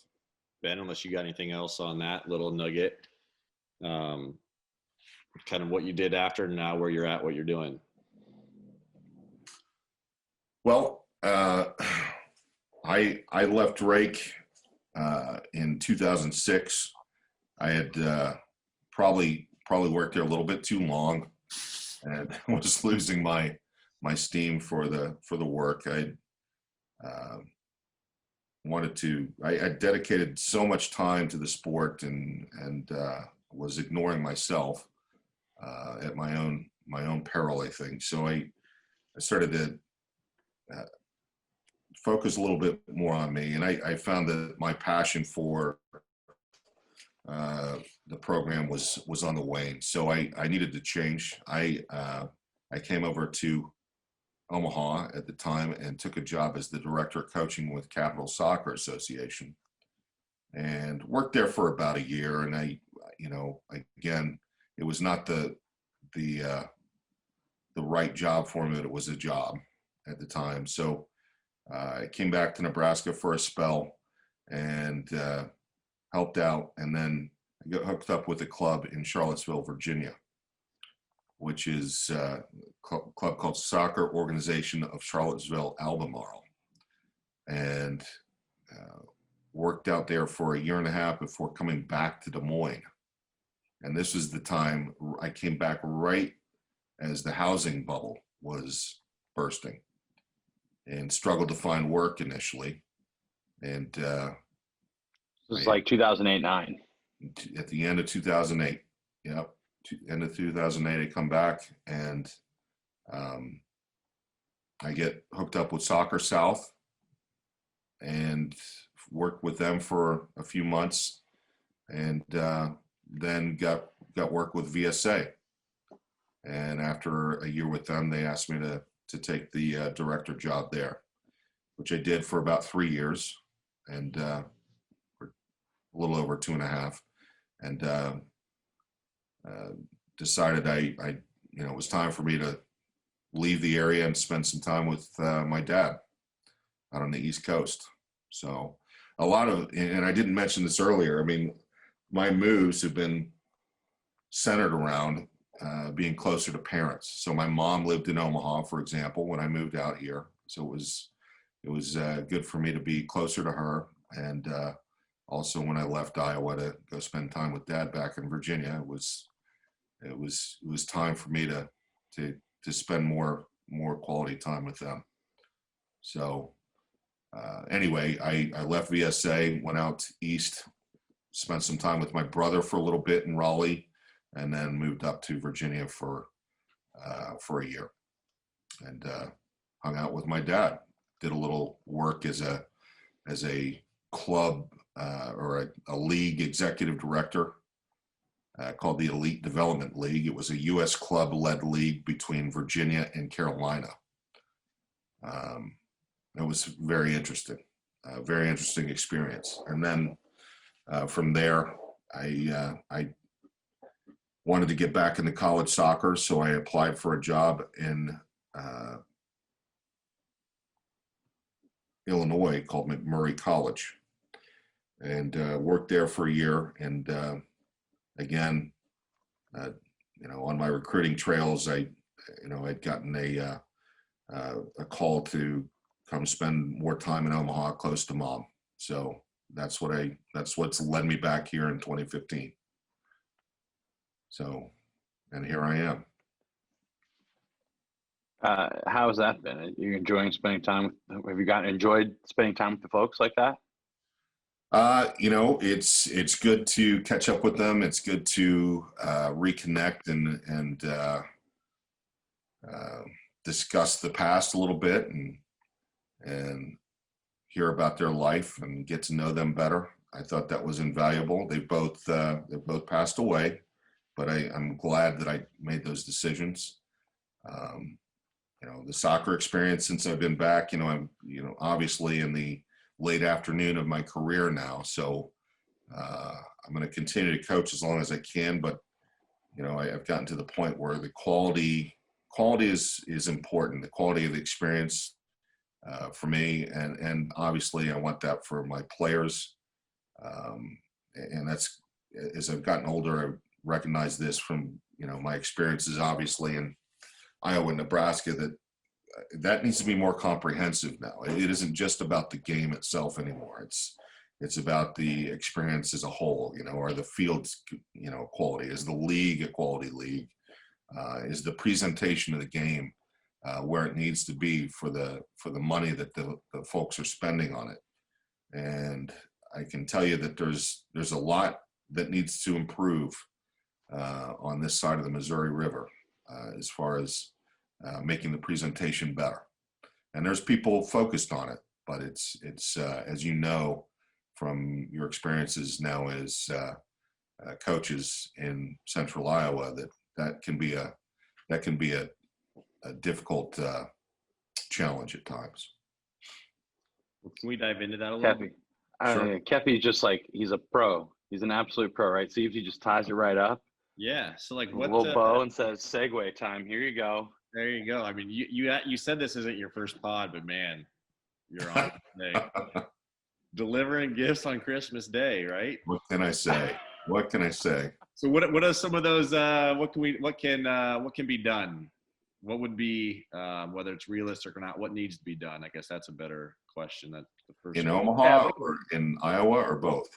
Ben, unless you got anything else on that little nugget, kind of what you did after, now where you're at, what you're doing. Well, I left Drake in 2006. I had probably worked there a little bit too long, and was losing my steam for the work. I I dedicated so much time to the sport and was ignoring myself at my own peril, I think. So I started to focus a little bit more on me. And I found that my passion for the program was on the wane. So I needed to change. I came over to Omaha at the time and took a job as the director of coaching with Capital Soccer Association, and worked there for about a year. And again, it was not the right job for me, but it was a job at the time. So I came back to Nebraska for a spell and helped out, and then I got hooked up with a club in Charlottesville, Virginia, which is a club called Soccer Organization of Charlottesville, Albemarle, and worked out there for a year and a half before coming back to Des Moines. And this was the time I came back right as the housing bubble was bursting, and struggled to find work initially. And It's like 2008-9. At the end of 2008, yep, end of 2008, I come back and I get hooked up with Soccer South and worked with them for a few months, and then got work with VSA. And after a year with them, they asked me to take the director job there, which I did for about 3 years, and for a little over 2.5, and decided it was time for me to leave the area and spend some time with my dad out on the East Coast. So a lot of, and I didn't mention this earlier, I mean, my moves have been centered around being closer to parents. So my mom lived in Omaha, for example, when I moved out here. So it was good for me to be closer to her. And also when I left Iowa to go spend time with dad back in Virginia, it was time for me to spend more quality time with them. So anyway, I left VSA, went out east, spent some time with my brother for a little bit in Raleigh, and then moved up to Virginia for a year, and hung out with my dad. Did a little work as a club or a league executive director called the Elite Development League. It was a U.S. club-led league between Virginia and Carolina. It was very interesting experience. And then from there, I wanted to get back into college soccer, so I applied for a job in Illinois called MacMurray College, and worked there for a year. And again, on my recruiting trails, I'd gotten a call to come spend more time in Omaha, close to mom. So that's what's led me back here in 2015. So, and here I am. How has that been? Are you enjoying spending time have you enjoyed spending time with the folks like that? It's good to catch up with them. It's good to reconnect and discuss the past a little bit and hear about their life and get to know them better. I thought that was invaluable. They've both passed away, but I'm glad that I made those decisions. The soccer experience since I've been back, I'm obviously in the late afternoon of my career now. So I'm going to continue to coach as long as I can, but I've gotten to the point where the quality is important. The quality of the experience for me, and obviously I want that for my players. And that's, as I've gotten older, I recognize this from my experiences obviously in Iowa and Nebraska, that needs to be more comprehensive now. It isn't just about the game itself anymore. It's about the experience as a whole. Are the fields quality? Is the league a quality league? Is the presentation of the game where it needs to be for the money that the folks are spending on it? And I can tell you that there's a lot that needs to improve on this side of the Missouri River as far as making the presentation better. And there's people focused on it, but it's as you know from your experiences now as coaches in Central Iowa, that can be a difficult challenge at times. Can we dive into that a little? Kepi. Kepi's just like, he's a pro. He's an absolute pro, right? See if he just ties it right up. Yeah. So like, A what little bow and says, "Segue time. Here you go." There you go. I mean, you said this isn't your first pod, but man, you're on today. Delivering gifts on Christmas Day, right? What can I say? What can I say? So what are some of those? What can be done? What would be whether it's realistic or not? What needs to be done? I guess that's a better question. That's the first. In Omaha or in Iowa or both?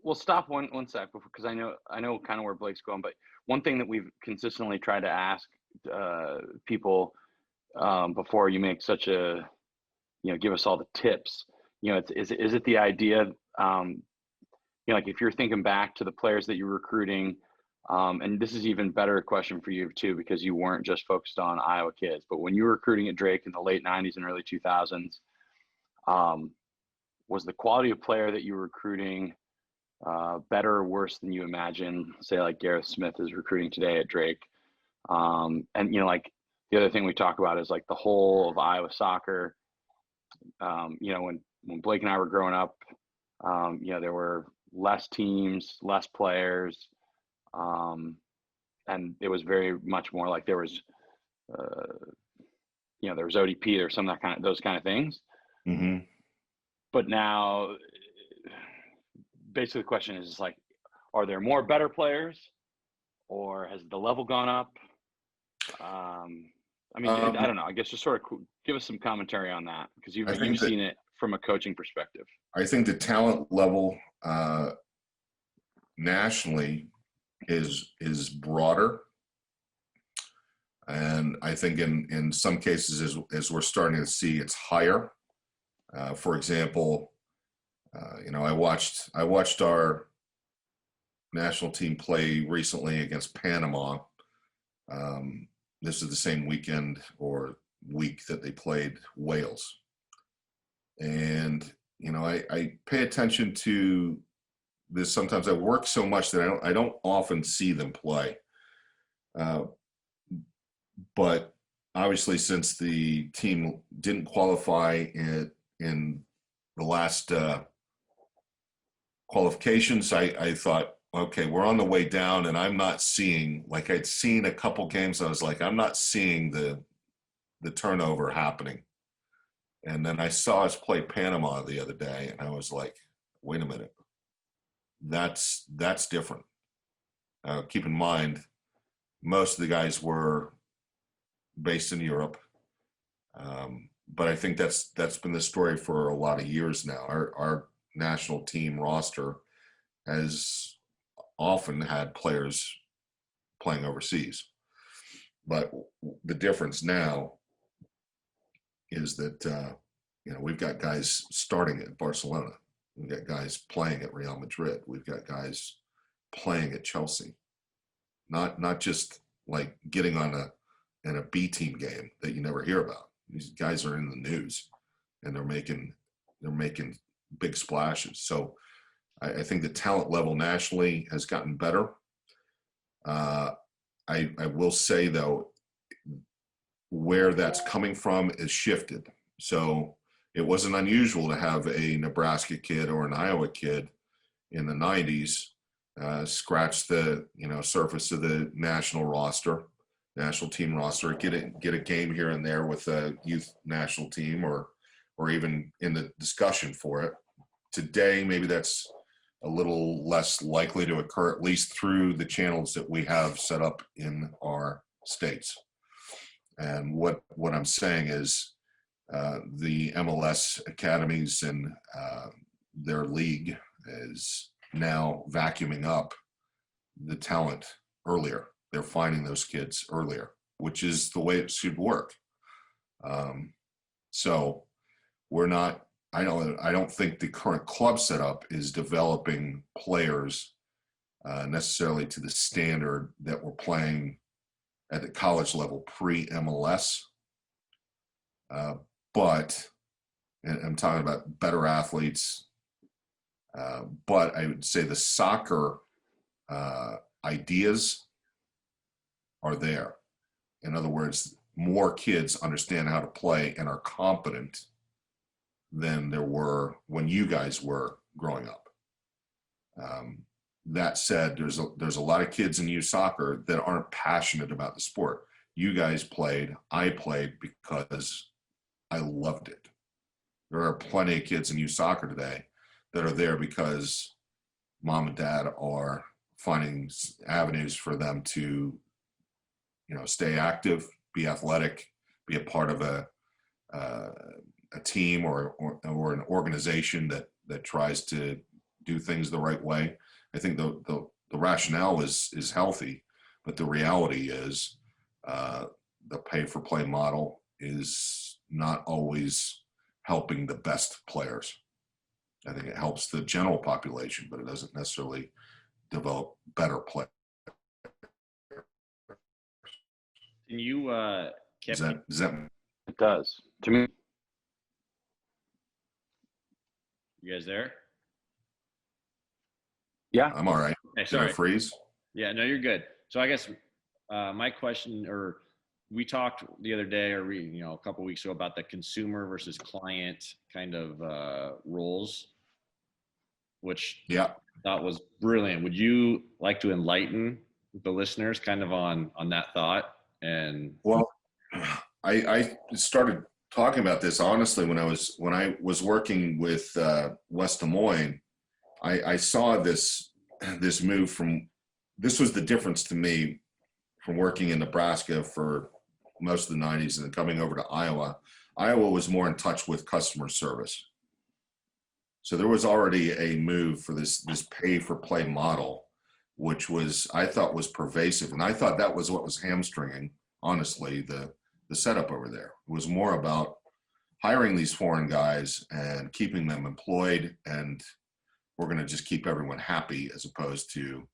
We'll stop one sec because I know kind of where Blake's going. But one thing that we've consistently tried to ask people before you make such a, give us all the tips. Is it the idea? Like if you're thinking back to the players that you're recruiting, and this is even better question for you too, because you weren't just focused on Iowa kids, but when you were recruiting at Drake in the late 90s and early 2000s, was the quality of player that you were recruiting better or worse than you imagine, say like Gareth Smith is recruiting today at Drake? And like the other thing we talk about is like the whole of Iowa soccer. When Blake and I were growing up, there were less teams, less players, and it was very much more like there was ODP or some of those kind of things. Mm-hmm. But now, basically, the question is like, are there more better players, or has the level gone up? I don't know. I guess just sort of give us some commentary on that, because you've seen it from a coaching perspective. I think the talent level nationally is broader, and I think in some cases as we're starting to see, it's higher. For example, I watched our national team play recently against Panama. This is the same weekend or week that they played Wales. And, I pay attention to this. Sometimes I work so much that I don't often see them play. But obviously, since the team didn't qualify in the last qualifications, I thought, okay, we're on the way down, and I'm not seeing, like I'd seen a couple games, I was like, I'm not seeing the turnover happening. And then I saw us play Panama the other day, and I was like, wait a minute, that's different. Keep in mind, most of the guys were based in Europe, but I think that's been the story for a lot of years now. Our national team roster has often had players playing overseas, but the difference now is that we've got guys starting at Barcelona, we've got guys playing at Real Madrid, we've got guys playing at Chelsea, not just like getting on a B team game that you never hear about. These guys are in the news, and they're making big splashes. So I think the talent level nationally has gotten better. I will say, though, where that's coming from is shifted. So it wasn't unusual to have a Nebraska kid or an Iowa kid in the 90s scratch the surface of the national team roster, get a game here and there with a youth national team, or even in the discussion for it. Today, maybe that's a little less likely to occur, at least through the channels that we have set up in our states. And what I'm saying is the MLS academies and their league is now vacuuming up the talent earlier. They're finding those kids earlier, which is the way it should work. So we're not. I don't think the current club setup is developing players necessarily to the standard that we're playing at the college level pre-MLS. But and I'm talking about better athletes. But I would say the soccer ideas are there. In other words, more kids understand how to play and are competent than there were when you guys were growing up. That said, there's a lot of kids in youth soccer that aren't passionate about the sport. You guys played, I played because I loved it. There are plenty of kids in youth soccer today that are there because mom and dad are finding avenues for them to, stay active, be athletic, be a part of a team or an organization that tries to do things the right way. I think the rationale is healthy, but the reality is the pay for play model is not always helping the best players. I think it helps the general population, but it doesn't necessarily develop better play. Can you Is that It does. To me, you guys there? yeah. I'm all right. Okay, Did I sorry. freeze? Yeah, no, you're good. So I guess my question, or we talked the other day, or a couple of weeks ago, about the consumer versus client kind of roles, which Yeah. I thought was brilliant. Would you like to enlighten the listeners kind of on that thought? And Well, I started talking about this honestly when I was working with West Des Moines. I saw this move from. This was the difference to me from working in Nebraska for most of the 90s and then coming over to Iowa. Iowa was more in touch with customer service. So there was already a move for this pay for play model, which I thought was pervasive. And I thought that was what was hamstringing, honestly, the setup over there. It was more about hiring these foreign guys and keeping them employed, and we're going to just keep everyone happy as opposed to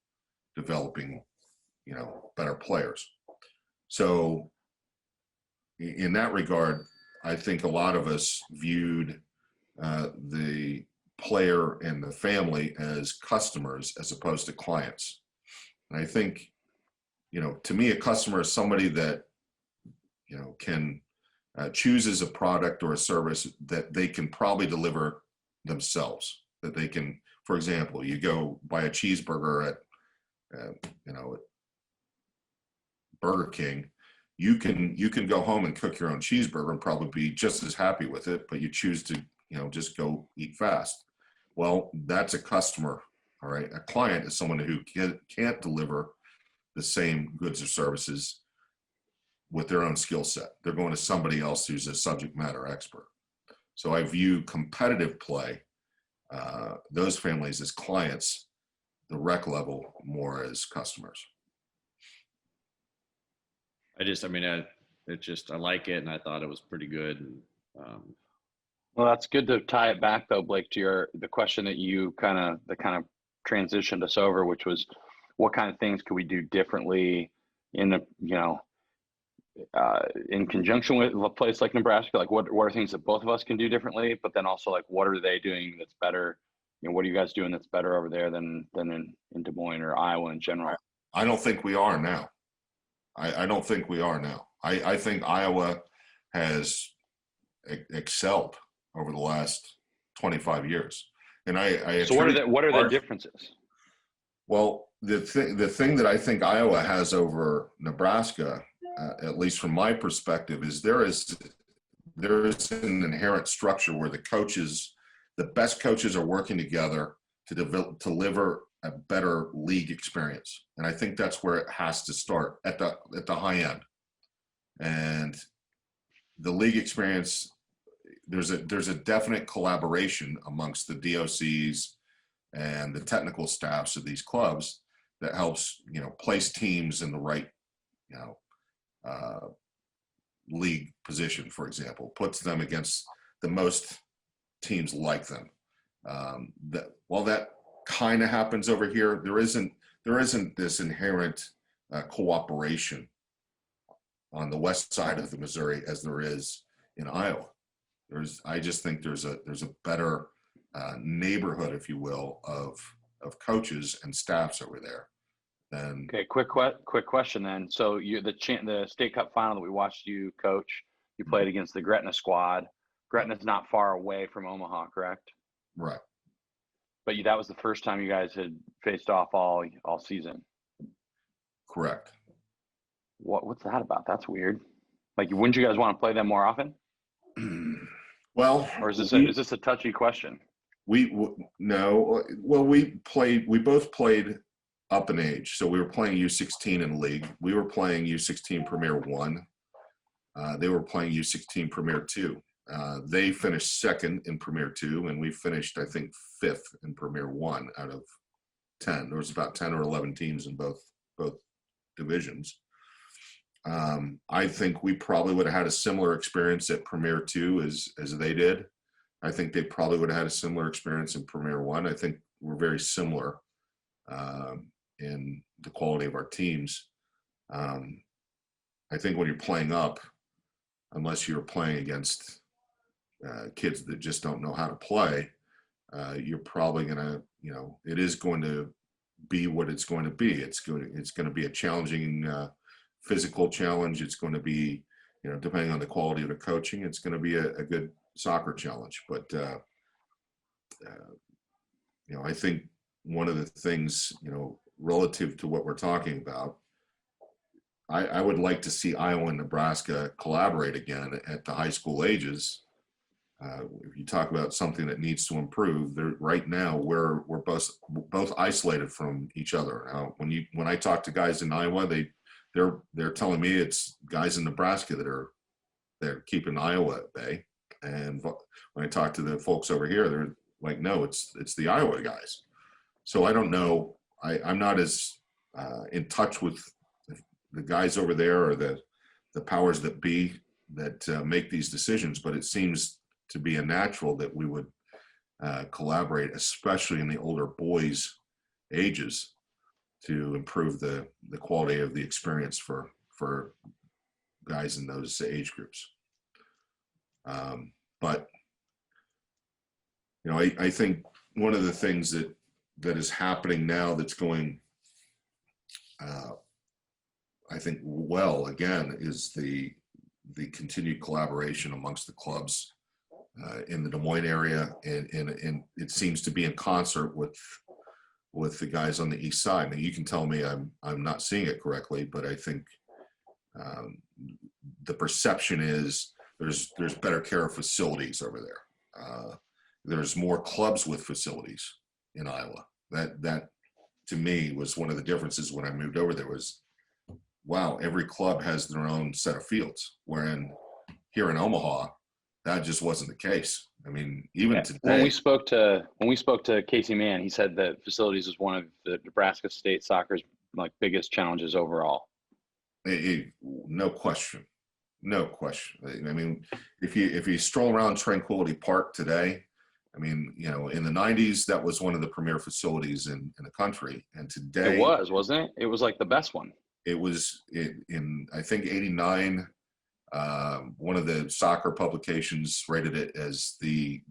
developing, better players. So in that regard, I think a lot of us viewed the player and the family as customers as opposed to clients. And I think, to me, a customer is somebody that, can chooses a product or a service that they can probably deliver themselves, that they can, for example, you go buy a cheeseburger at Burger King, you can go home and cook your own cheeseburger and probably be just as happy with it, but you choose to, just go eat fast. Well, that's a customer, all right? A client is someone who can't deliver the same goods or services with their own skill set. They're going to somebody else who's a subject matter expert. So I view competitive play, those families as clients, the rec level more as customers. I like it, and I thought it was pretty good. And, Well, that's good to tie it back though, Blake, to the question that you kind of transitioned us over, which was what kind of things could we do differently in in conjunction with a place like Nebraska? Like what are things that both of us can do differently, but then also like what are they doing that's better? What are you guys doing that's better over there than in Des Moines or Iowa in general? I don't think we are now. I don't think we are now. I think Iowa has excelled over the last 25 years. And so what are the differences? Well, the thing that I think Iowa has over Nebraska, at least from my perspective, is there is an inherent structure where the best coaches are working together to deliver a better league experience. And I think that's where it has to start at the high end. And the league experience, there's a definite collaboration amongst the DOCs and the technical staffs of these clubs that helps, place teams in the right, league position, for example, puts them against the most teams like them. While that kind of happens over here, there isn't this inherent cooperation on the west side of the Missouri as there is in Iowa. I just think there's a better neighborhood, if you will, of coaches and staffs over there. Than Okay, quick question then. So the State Cup final that we watched you coach, you played against the Gretna squad. Gretna's not far away from Omaha, correct? right. But that was the first time you guys had faced off all season. Correct. What's that about? That's weird. Like, wouldn't you guys want to play them more often? Well, Or is this a touchy question? No. Well, we both played up in age. So we were playing U16 in league. We were playing U16 Premier 1. They were playing U16 Premier 2. They finished second in Premier 2, and we finished, I think, 5th in Premier 1 out of 10. There was about 10 or 11 teams in both divisions. I think we probably would have had a similar experience at Premier 2 as they did. I think they probably would have had a similar experience in Premier 1. I think we're very similar in the quality of our teams. I think when you're playing up, unless you're playing against kids that just don't know how to play, you're probably going to, it is going to be what it's going to be. It's going to be a challenging physical challenge. It's going to be, depending on the quality of the coaching, it's going to be a good soccer challenge. But, I think one of the things, relative to what we're talking about, I would like to see Iowa and Nebraska collaborate again at the high school ages. If you talk about something that needs to improve, right now we're both isolated from each other. Now, when I talk to guys in Iowa, they're telling me it's guys in Nebraska they're keeping Iowa at bay, and when I talk to the folks over here, they're like, no, it's the Iowa guys. So I don't know. I'm not as in touch with the guys over there or the powers that be that make these decisions, but it seems to be a natural that we would collaborate, especially in the older boys' ages, to improve the quality of the experience for guys in those age groups. But I think one of the things that is happening now that's going, I think, well, again, is the continued collaboration amongst the clubs in the Des Moines area, and it seems to be in concert with the guys on the east side. Now, you can tell me I'm not seeing it correctly, but I think the perception is there's better care of facilities over there. There's more clubs with facilities in Iowa. That to me was one of the differences when I moved over there. Was, wow, every club has their own set of fields, wherein here in Omaha, that just wasn't the case. I mean, even today. When we spoke to Casey Mann, he said that facilities is one of the Nebraska State soccer's biggest challenges overall. No question. I mean, if you stroll around Tranquility Park today, I mean, in the 90s, that was one of the premier facilities in the country. And today. Wasn't it? It was like the best one. It was in I think, 89. One of the soccer publications rated it as the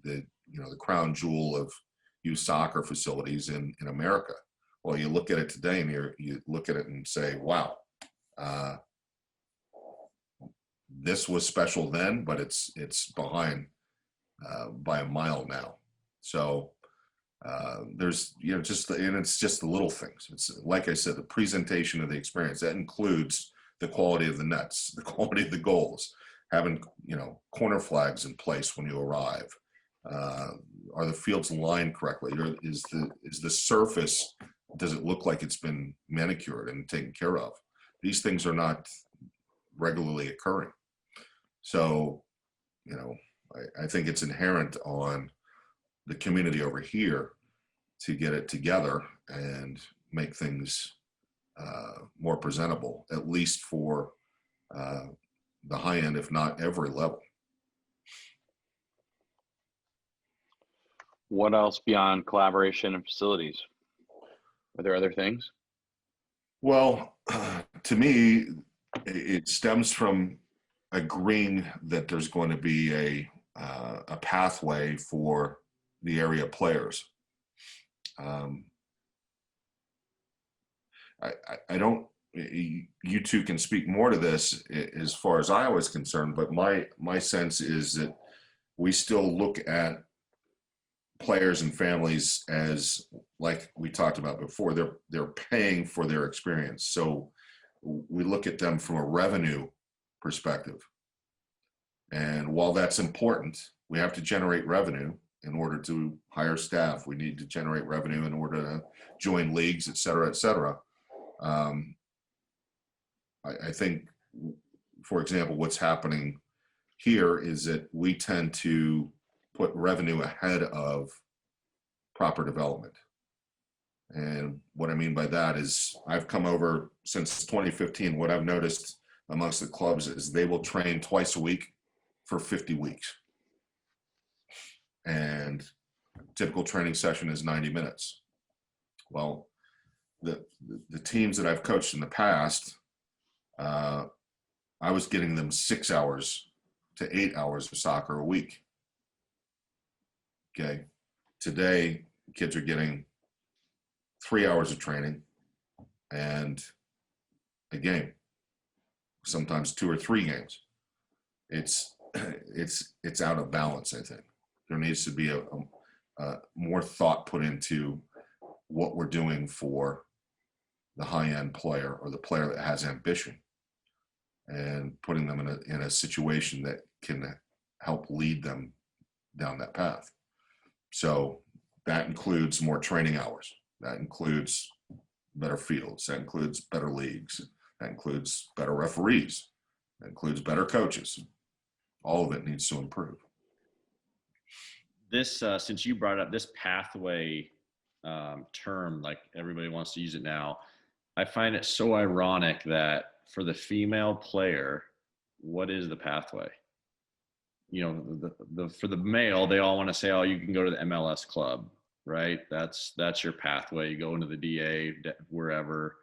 crown jewel of youth soccer facilities in America. Well, you look at it today and you look at it and say, wow, this was special then, but it's behind by a mile now. So there's and it's just the little things. It's like I said, the presentation of the experience that includes the quality of the nets, the quality of the goals, having corner flags in place when you arrive. Are the fields lined correctly? Is the surface, does it look like it's been manicured and taken care of? These things are not regularly occurring. So, I think it's inherent on the community over here to get it together and make things more presentable, at least for the high end, if not every level. What else beyond collaboration and facilities? Are there other things? Well, to me, it stems from agreeing that there's going to be a pathway for the area players. I don't, you two can speak more to this as far as I was concerned, but my sense is that we still look at players and families as, like we talked about before, they're paying for their experience. So we look at them from a revenue perspective. And while that's important, we have to generate revenue in order to hire staff. We need to generate revenue in order to join leagues, et cetera, et cetera. I think, for example, what's happening here is that we tend to put revenue ahead of proper development. And what I mean by that is, I've come over since 2015. What I've noticed amongst the clubs is they will train twice a week for 50 weeks. And typical training session is 90 minutes. Well, the teams that I've coached in the past, I was getting them 6 hours to 8 hours of soccer a week. Okay. Today, kids are getting 3 hours of training and a game, sometimes 2 or 3 games. It's out of balance, I think. There needs to be a more thought put into what we're doing for the high-end player or the player that has ambition, and putting them in a situation that can help lead them down that path. So that includes more training hours. That includes better fields. That includes better leagues. That includes better referees. That includes better coaches. All of it needs to improve. This, since you brought up this pathway term, like everybody wants to use it now, I find it so ironic that for the female player, what is the pathway? You know, for the male, they all want to say, oh, you can go to the MLS club, right? That's your pathway. You go into the DA, wherever,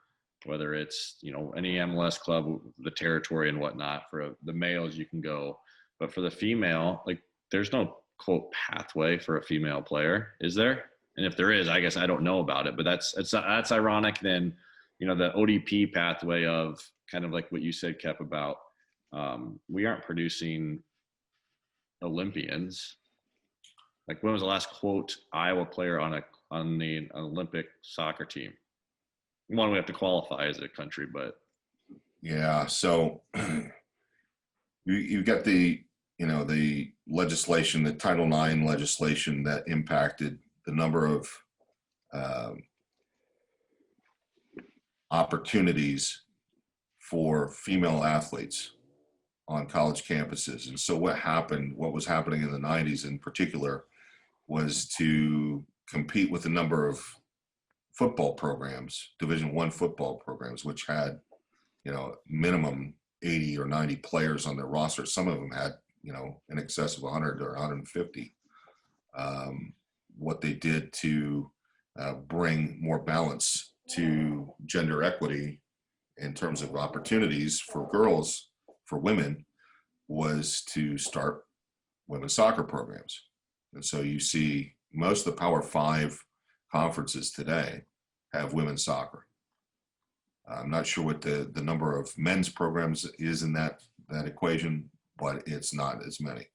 whether it's, you know, any MLS club, the territory and whatnot. For the males, you can go. But for the female, like, there's no quote pathway for a female player, is there? And if there is, I guess I don't know about it. But that's ironic. Then, you know, the ODP pathway of kind of like what you said, Kep, about we aren't producing Olympians. Like, when was the last quote Iowa player on the Olympic soccer team? One, we have to qualify as a country, but yeah. So you got the legislation, the Title IX legislation that impacted the number of opportunities for female athletes on college campuses. And so what was happening in the 90s in particular, was to compete with a number of football programs, Division I football programs, which had, you know, minimum 80 or 90 players on their roster. Some of them had, you know, in excess of 100 or 150. What they did to bring more balance to gender equity in terms of opportunities for girls, for women, was to start women's soccer programs. And so you see most of the Power 5 conferences today have women's soccer. I'm not sure what the number of men's programs is in that equation, but it's not as many.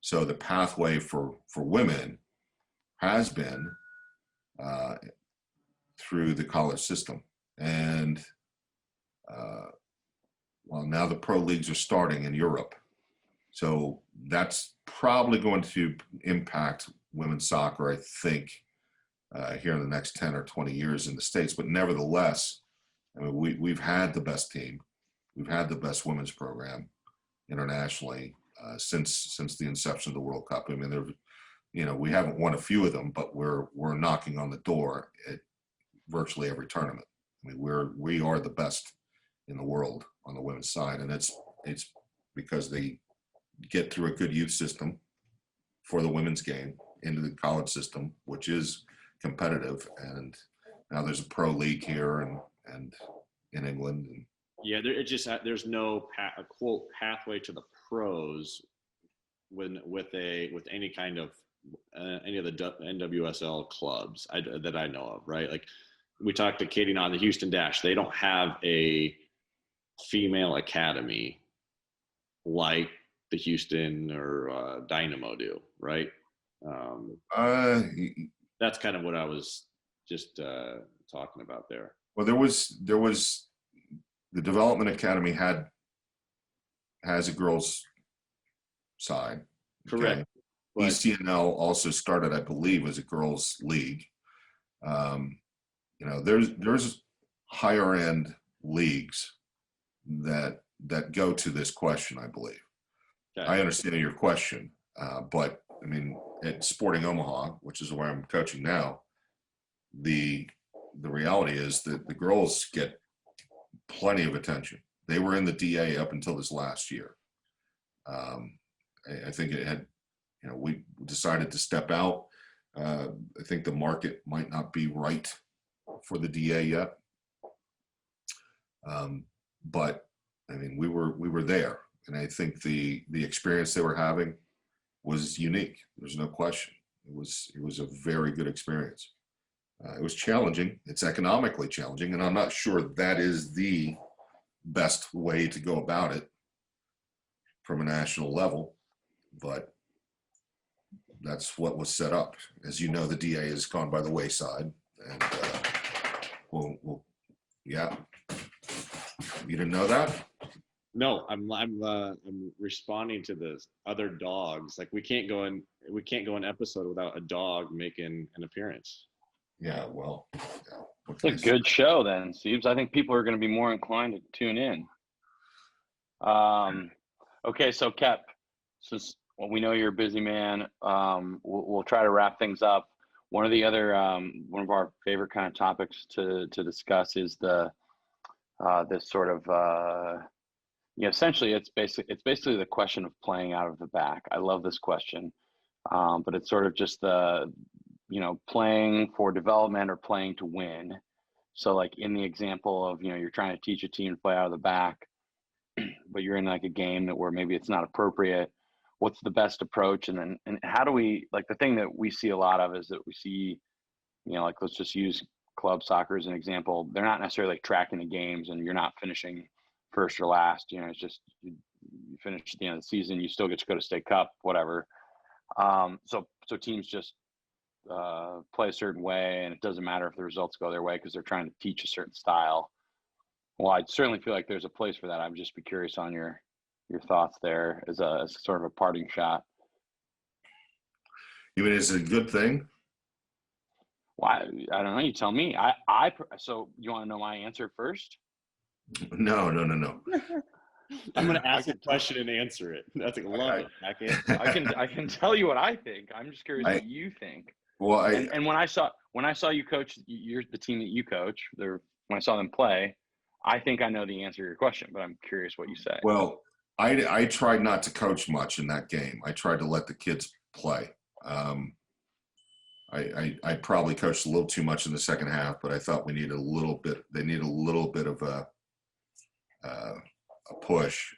So the pathway for women has been through the college system. And well, now the pro leagues are starting in Europe. So that's probably going to impact women's soccer, I think, here in the next 10 or 20 years in the States. But nevertheless, I mean, we've had the best team. We've had the best women's program internationally since the inception of the World Cup. I mean, we haven't won a few of them, but we're knocking on the door at virtually every tournament. I mean, we are the best in the world on the women's side, and it's because they get through a good youth system for the women's game into the college system, which is competitive. And now there's a pro league here and in England. And yeah, there's no quote pathway to the pros. with any kind of any of the NWSL clubs that I know of, right? Like we talked to Katie on the Houston Dash. They don't have a female academy like the Houston or Dynamo do, right? That's kind of what I was just talking about there. Well, there was the Development Academy has a girls' side. Correct. Okay? But ECNL also started, I believe, as a girls' league. There's higher end leagues that go to this question, I believe. okay. I understand your question, but I mean, at Sporting Omaha, which is where I'm coaching now, the reality is that the girls get plenty of attention. They were in the DA up until this last year. I think it had, we decided to step out. I think the market might not be right for the DA yet. But I mean, we were there, and I think the experience they were having was unique. There's no question. It was a very good experience. It was challenging. It's economically challenging, and I'm not sure that is the best way to go about it from a national level, but that's what was set up. As you know, the DA has gone by the wayside, and yeah. You didn't know that? No, I'm responding to the other dogs. Like we can't go an episode without a dog making an appearance. Yeah, well, It's a good show then, Steves. I think people are going to be more inclined to tune in. Okay, so Kep, since we know you're a busy man, we'll try to wrap things up. One of the other one of our favorite kind of topics to discuss is this sort of essentially it's basically the question of playing out of the back. I love this question, but it's sort of just the playing for development or playing to win. So like in the example of you're trying to teach a team to play out of the back, but you're in like a game where maybe it's not appropriate. What's the best approach? And how do we, like, the thing that we see a lot of is that we see, like, let's just use club soccer as an example. They're not necessarily like tracking the games, and you're not finishing first or last. It's just you finish at the end of the season, you still get to go to state cup, whatever. So teams just play a certain way, and it doesn't matter if the results go their way because they're trying to teach a certain style. Well, I certainly feel like there's a place for that. I'd just be curious on your thoughts there as sort of a parting shot. You mean it's a good thing? Well, I don't know. You tell me. So you want to know my answer first? No. I'm going to ask a question and answer it. I think love it. I can tell you what I think. I'm just curious what you think. Well, and when I saw you coach, you're the team that you coach. When I saw them play, I think I know the answer to your question, but I'm curious what you say. Well, I tried not to coach much in that game. I tried to let the kids play. I probably coached a little too much in the second half, but I thought they need a little bit of a push.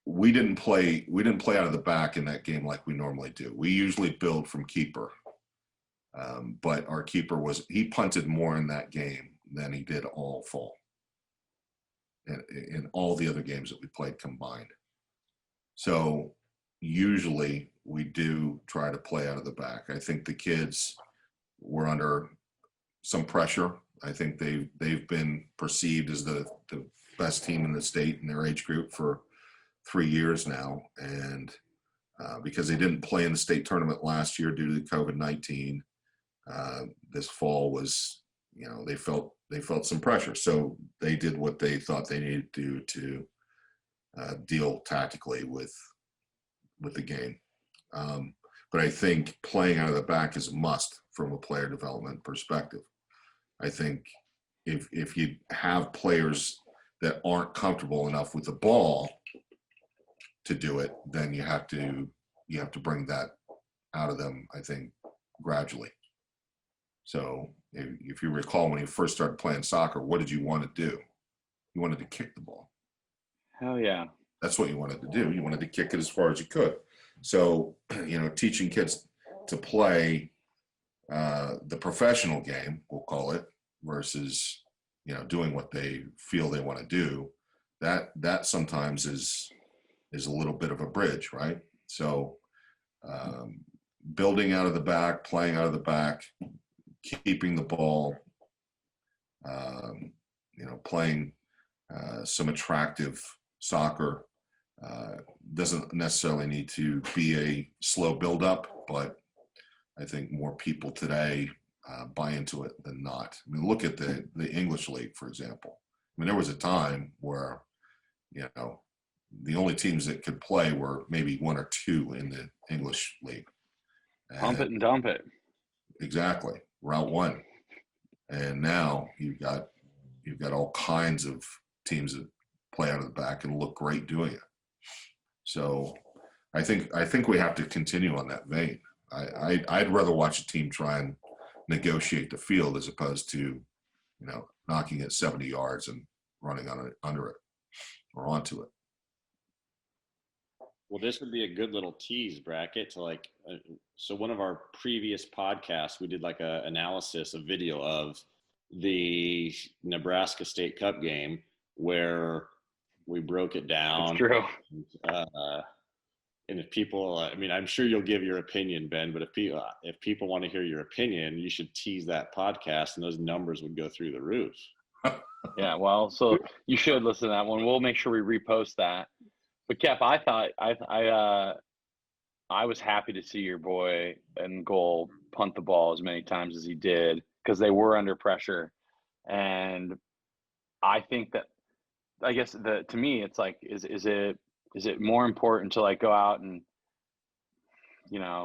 We didn't play out of the back in that game like we normally do. We usually build from keeper. But our keeper he punted more in that game than he did all fall. In all the other games that we played combined. So usually we do try to play out of the back. I think the kids were under some pressure. I think they've been perceived as the best team in the state in their age group for 3 years now. And because they didn't play in the state tournament last year due to COVID-19, this fall was, they felt some pressure. So they did what they thought they needed to do to deal tactically with the game. But I think playing out of the back is a must from a player development perspective. I think if you have players that aren't comfortable enough with the ball to do it, then you have to bring that out of them, I think, gradually. So if you recall, when you first started playing soccer, what did you want to do? You wanted to kick the ball. Hell yeah. That's what you wanted to do. You wanted to kick it as far as you could. So, teaching kids to play the professional game, we'll call it, versus, doing what they feel they want to do, that sometimes is a little bit of a bridge, right? So building out of the back, playing out of the back, keeping the ball, playing some attractive soccer doesn't necessarily need to be a slow build-up, but I think more people today buy into it than not. I mean, look at the English league, for example. I mean, there was a time where, the only teams that could play were maybe one or two in the English league. Pump it and dump it. Exactly. Route one. And now you've got all kinds of teams that play out of the back and look great doing it. So I think we have to continue on that vein. I'd rather watch a team try and negotiate the field as opposed to, knocking it 70 yards and running under it or onto it. Well, this would be a good little tease bracket to so one of our previous podcasts, we did like a analysis, a video of the Nebraska State Cup game where we broke it down. It's true. And if people, I'm sure you'll give your opinion, Ben, but if people want to hear your opinion, you should tease that podcast and those numbers would go through the roof. Yeah, well, so you should listen to that one. We'll make sure we repost that. But Kep, I thought I was happy to see your boy in goal punt the ball as many times as he did because they were under pressure, and I think that to me it's like is it more important to go out and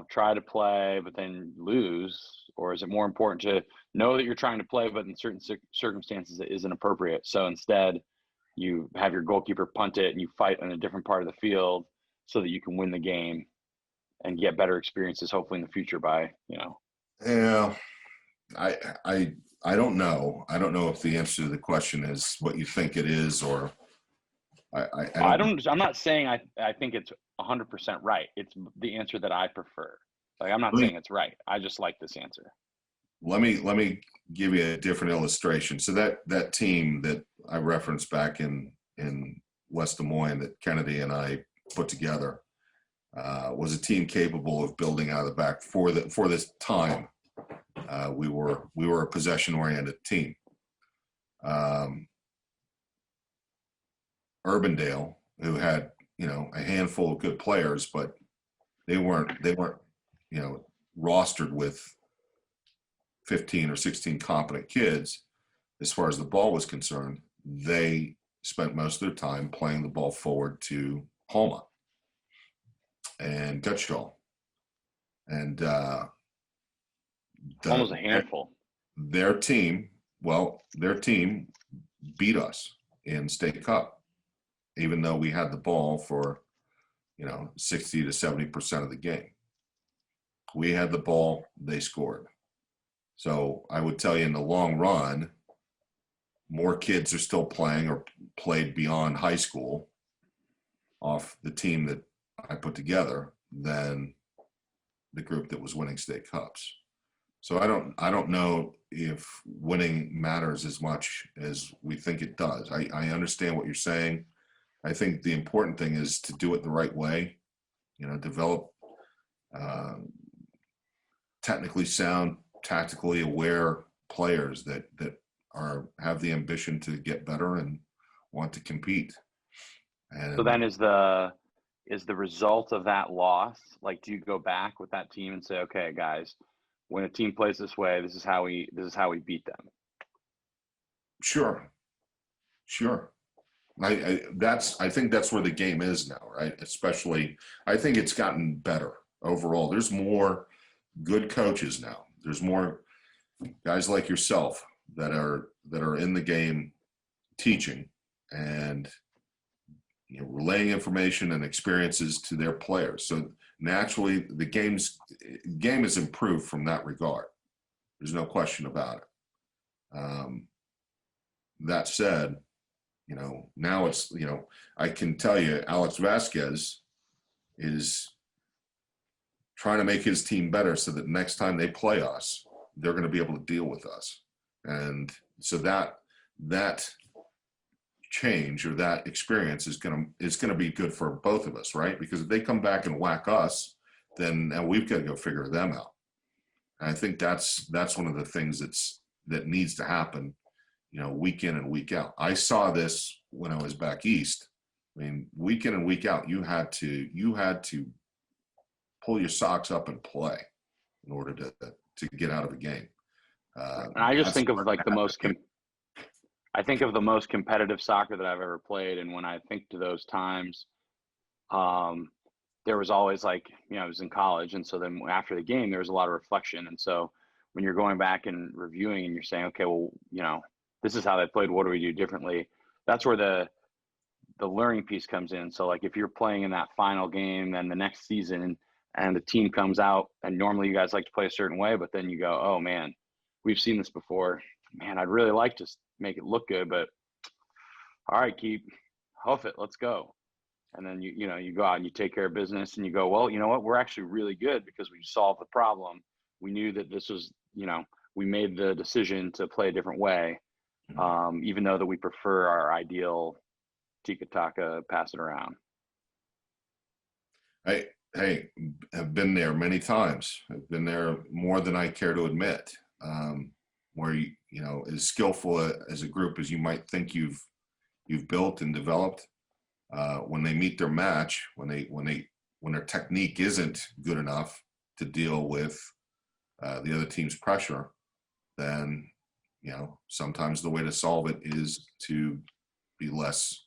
try to play but then lose, or is it more important to know that you're trying to play but in certain circumstances it isn't appropriate, so instead you have your goalkeeper punt it and you fight on a different part of the field so that you can win the game and get better experiences hopefully in the future by. Yeah, I don't know. I don't know if the answer to the question is what you think it is, or I'm not saying I think it's 100% right. It's the answer that I prefer. I'm not saying it's right. I just like this answer. Let me give you a different illustration. So that team that I referenced back in West Des Moines that Kennedy and I put together was a team capable of building out of the back for this time. We were a possession-oriented team. Urbandale, who had a handful of good players, but they weren't rostered with 15 or 16 competent kids as far as the ball was concerned. They spent most of their time playing the ball forward to Homa and Gutschall. And Homa's a handful. Their team beat us in State Cup, even though we had the ball for 60 to 70% of the game. We had the ball, they scored. So I would tell you in the long run, more kids are still playing or played beyond high school off the team that I put together than the group that was winning state cups. So I don't know if winning matters as much as we think it does. I understand what you're saying. I think the important thing is to do it the right way, develop technically sound, tactically aware players that have the ambition to get better and want to compete. And so then is the result of that loss, do you go back with that team and say, okay, guys, when a team plays this way, this is how we beat them? Sure. I think that's where the game is now, right? Especially, I think it's gotten better overall. There's more good coaches now. There's more guys like yourself that are in the game teaching and relaying information and experiences to their players. So naturally, the game is improved from that regard. There's no question about it. That said, now it's, I can tell you, Alex Vasquez is trying to make his team better so that next time they play us, they're going to be able to deal with us. And so that change or that experience is going to be good for both of us, right? Because if they come back and whack us, then now we've got to go figure them out. And I think that's one of the things that needs to happen, week in and week out. I saw this when I was back east. I mean, week in and week out, you had to pull your socks up and play in order to get out of a game. And I just think of like I think of the most competitive soccer that I've ever played. And when I think to those times, there was always I was in college. And so then after the game, there was a lot of reflection. And so when you're going back and reviewing and you're saying, okay, well, this is how they played. What do we do differently? That's where the learning piece comes in. So like if you're playing in that final game, then the next season and the team comes out and normally you guys like to play a certain way, but then you go, oh man, we've seen this before. Man, I'd really like to make it look good, but all right, hoof it, let's go. And then you go out and you take care of business and you go, well, you know what? We're actually really good because we solved the problem. We knew that this was, we made the decision to play a different way, even though that we prefer our ideal tiki-taka, pass it around. I have been there many times. I've been there more than I care to admit. Where as skillful as a group as you might think you've built and developed, when they meet their match, when their technique isn't good enough to deal with the other team's pressure, then sometimes the way to solve it is to be less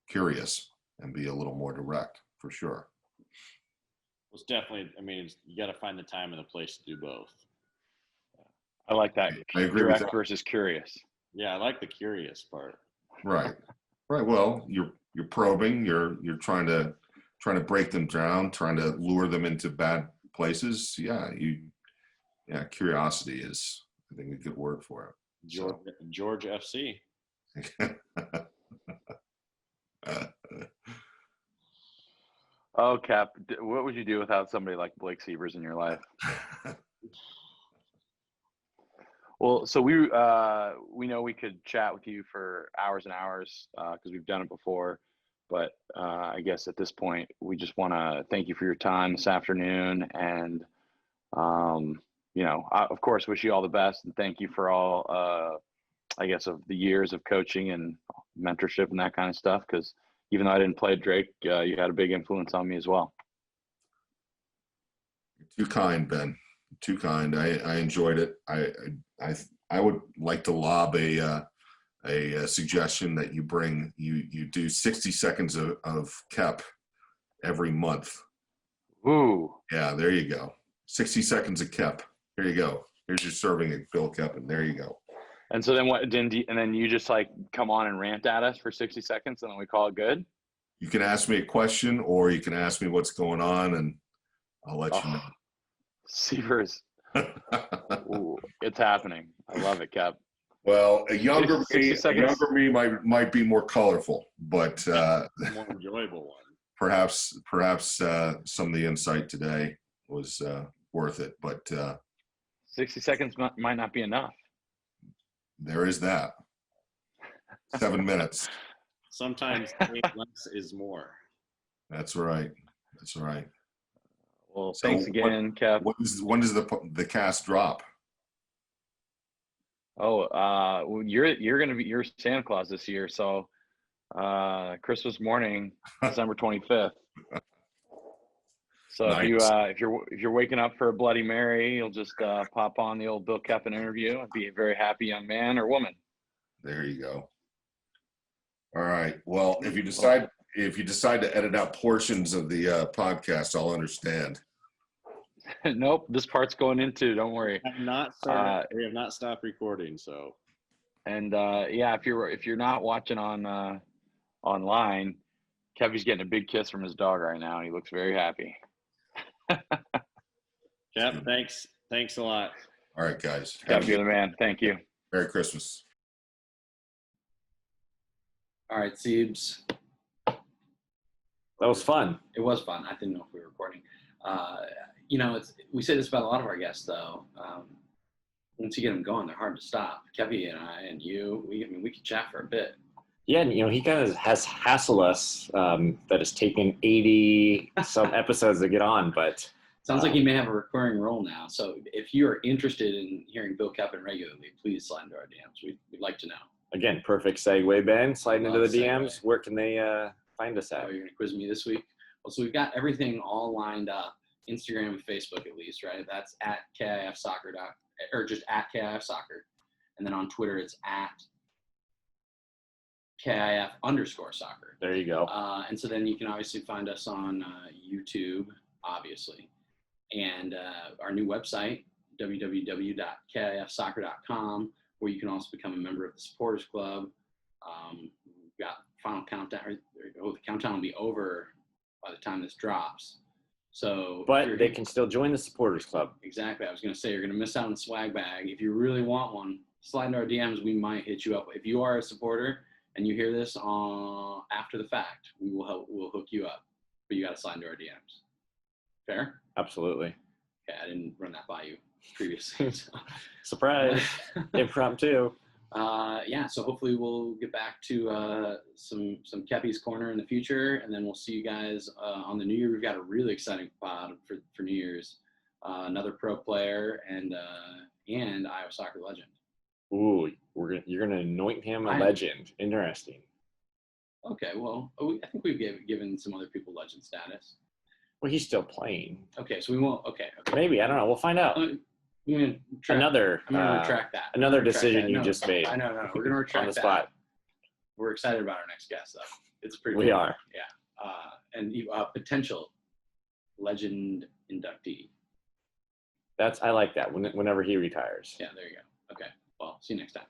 curious and be a little more direct, for sure. It's definitely, you got to find the time and the place to do both. I like that. I agree direct with that. versus curious. Yeah, I like the curious part. Right. Well, you're probing. You're trying to break them down, trying to lure them into bad places. Yeah, curiosity is, I think, a good word for it. George FC. Oh, Cap, what would you do without somebody like Blake Sievers in your life? Well, so we know we could chat with you for hours and hours because we've done it before. But I guess at this point, we just want to thank you for your time this afternoon. And, I, of course, wish you all the best. And thank you for all, I guess, of the years of coaching and mentorship and that kind of stuff. Because even though I didn't play at Drake, you had a big influence on me as well. Too kind, Ben. Too kind. I enjoyed it. I would like to lob a suggestion that you do 60 seconds of Kep every month. Ooh. Yeah, there you go. 60 seconds of Kep. Here you go. Here's your serving at Bill Koeppen. There you go. And so then and then you just come on and rant at us for 60 seconds and then we call it good? You can ask me a question or you can ask me what's going on and I'll let you know. Sievers. Ooh, it's happening. I love it, Cap. Well, a younger me might be more colorful, but more enjoyable one. Perhaps some of the insight today was worth it. But 60 seconds might not be enough. There is that. 7 minutes. Sometimes less is more. That's right. That's right. Well, so thanks again, Kev. When does the cast drop? Oh, you're you're Santa Claus this year, so Christmas morning, December 25th. So nice. If you're waking up for a Bloody Mary, you'll just pop on the old Bill Koeppen interview and be a very happy young man or woman. There you go. All right. Well, if you decide to edit out portions of the podcast, I'll understand. Nope, this part's going into. Don't worry. We have not stopped recording. So, and yeah, if you're not watching on online, Kevy's getting a big kiss from his dog right now, and he looks very happy. Jeff, thanks a lot. All right, guys. Kev, you're the man. Thank you. Merry Christmas. All right, Siebes. That was fun. It was fun. I didn't know if we were recording. We say this about a lot of our guests, though. Once you get them going, they're hard to stop. Kevy and I and you, we could chat for a bit. Yeah, and he kind of has hassled us that has taken 80 some episodes to get on, but sounds like he may have a recurring role now. So if you are interested in hearing Bill Koeppen regularly, please slide into our DMs. We'd like to know. Again, perfect segue, Ben. Sliding into the Love DMs. segue. Where can they find us Oh, at? you're going to quiz me this week? Well, so we've got everything all lined up. Instagram and Facebook, at least, right? That's at KIF Soccer, or just at KIF Soccer. And then on Twitter, it's at KIF_soccer. There you go. And so then you can obviously find us on YouTube, obviously. And our new website, www.kifsoccer.com, where you can also become a member of the Supporters Club. We've got final countdown. The countdown will be over by the time this drops. So, But they can still join the Supporters Club. Exactly. I was going to say, you're going to miss out on the swag bag. If you really want one, slide into our DMs. We might hit you up. If you are a supporter and you hear this after the fact, we'll hook you up. But you got to slide into our DMs. Fair? Absolutely. Okay, I didn't run that by you previously. So. Surprise. Impromptu. So hopefully we'll get back to some Kepi's Corner in the future, and then we'll see you guys on the New Year. We've got a really exciting pod for New Year's. Another pro player and Iowa soccer legend. Ooh, you're gonna anoint him a legend. Interesting. Okay, well, I think we've given some other people legend status. Well, he's still playing. Okay, so we won't. Okay. Maybe, I don't know. We'll find out. I'm gonna retract that. Another decision you just made. I know. We're gonna retract on the that. spot. We're excited about our next guest, though. It's pretty. We cool. are. Yeah. And potential legend inductee. I like that. Whenever he retires. Yeah. There you go. Okay. Well, see you next time.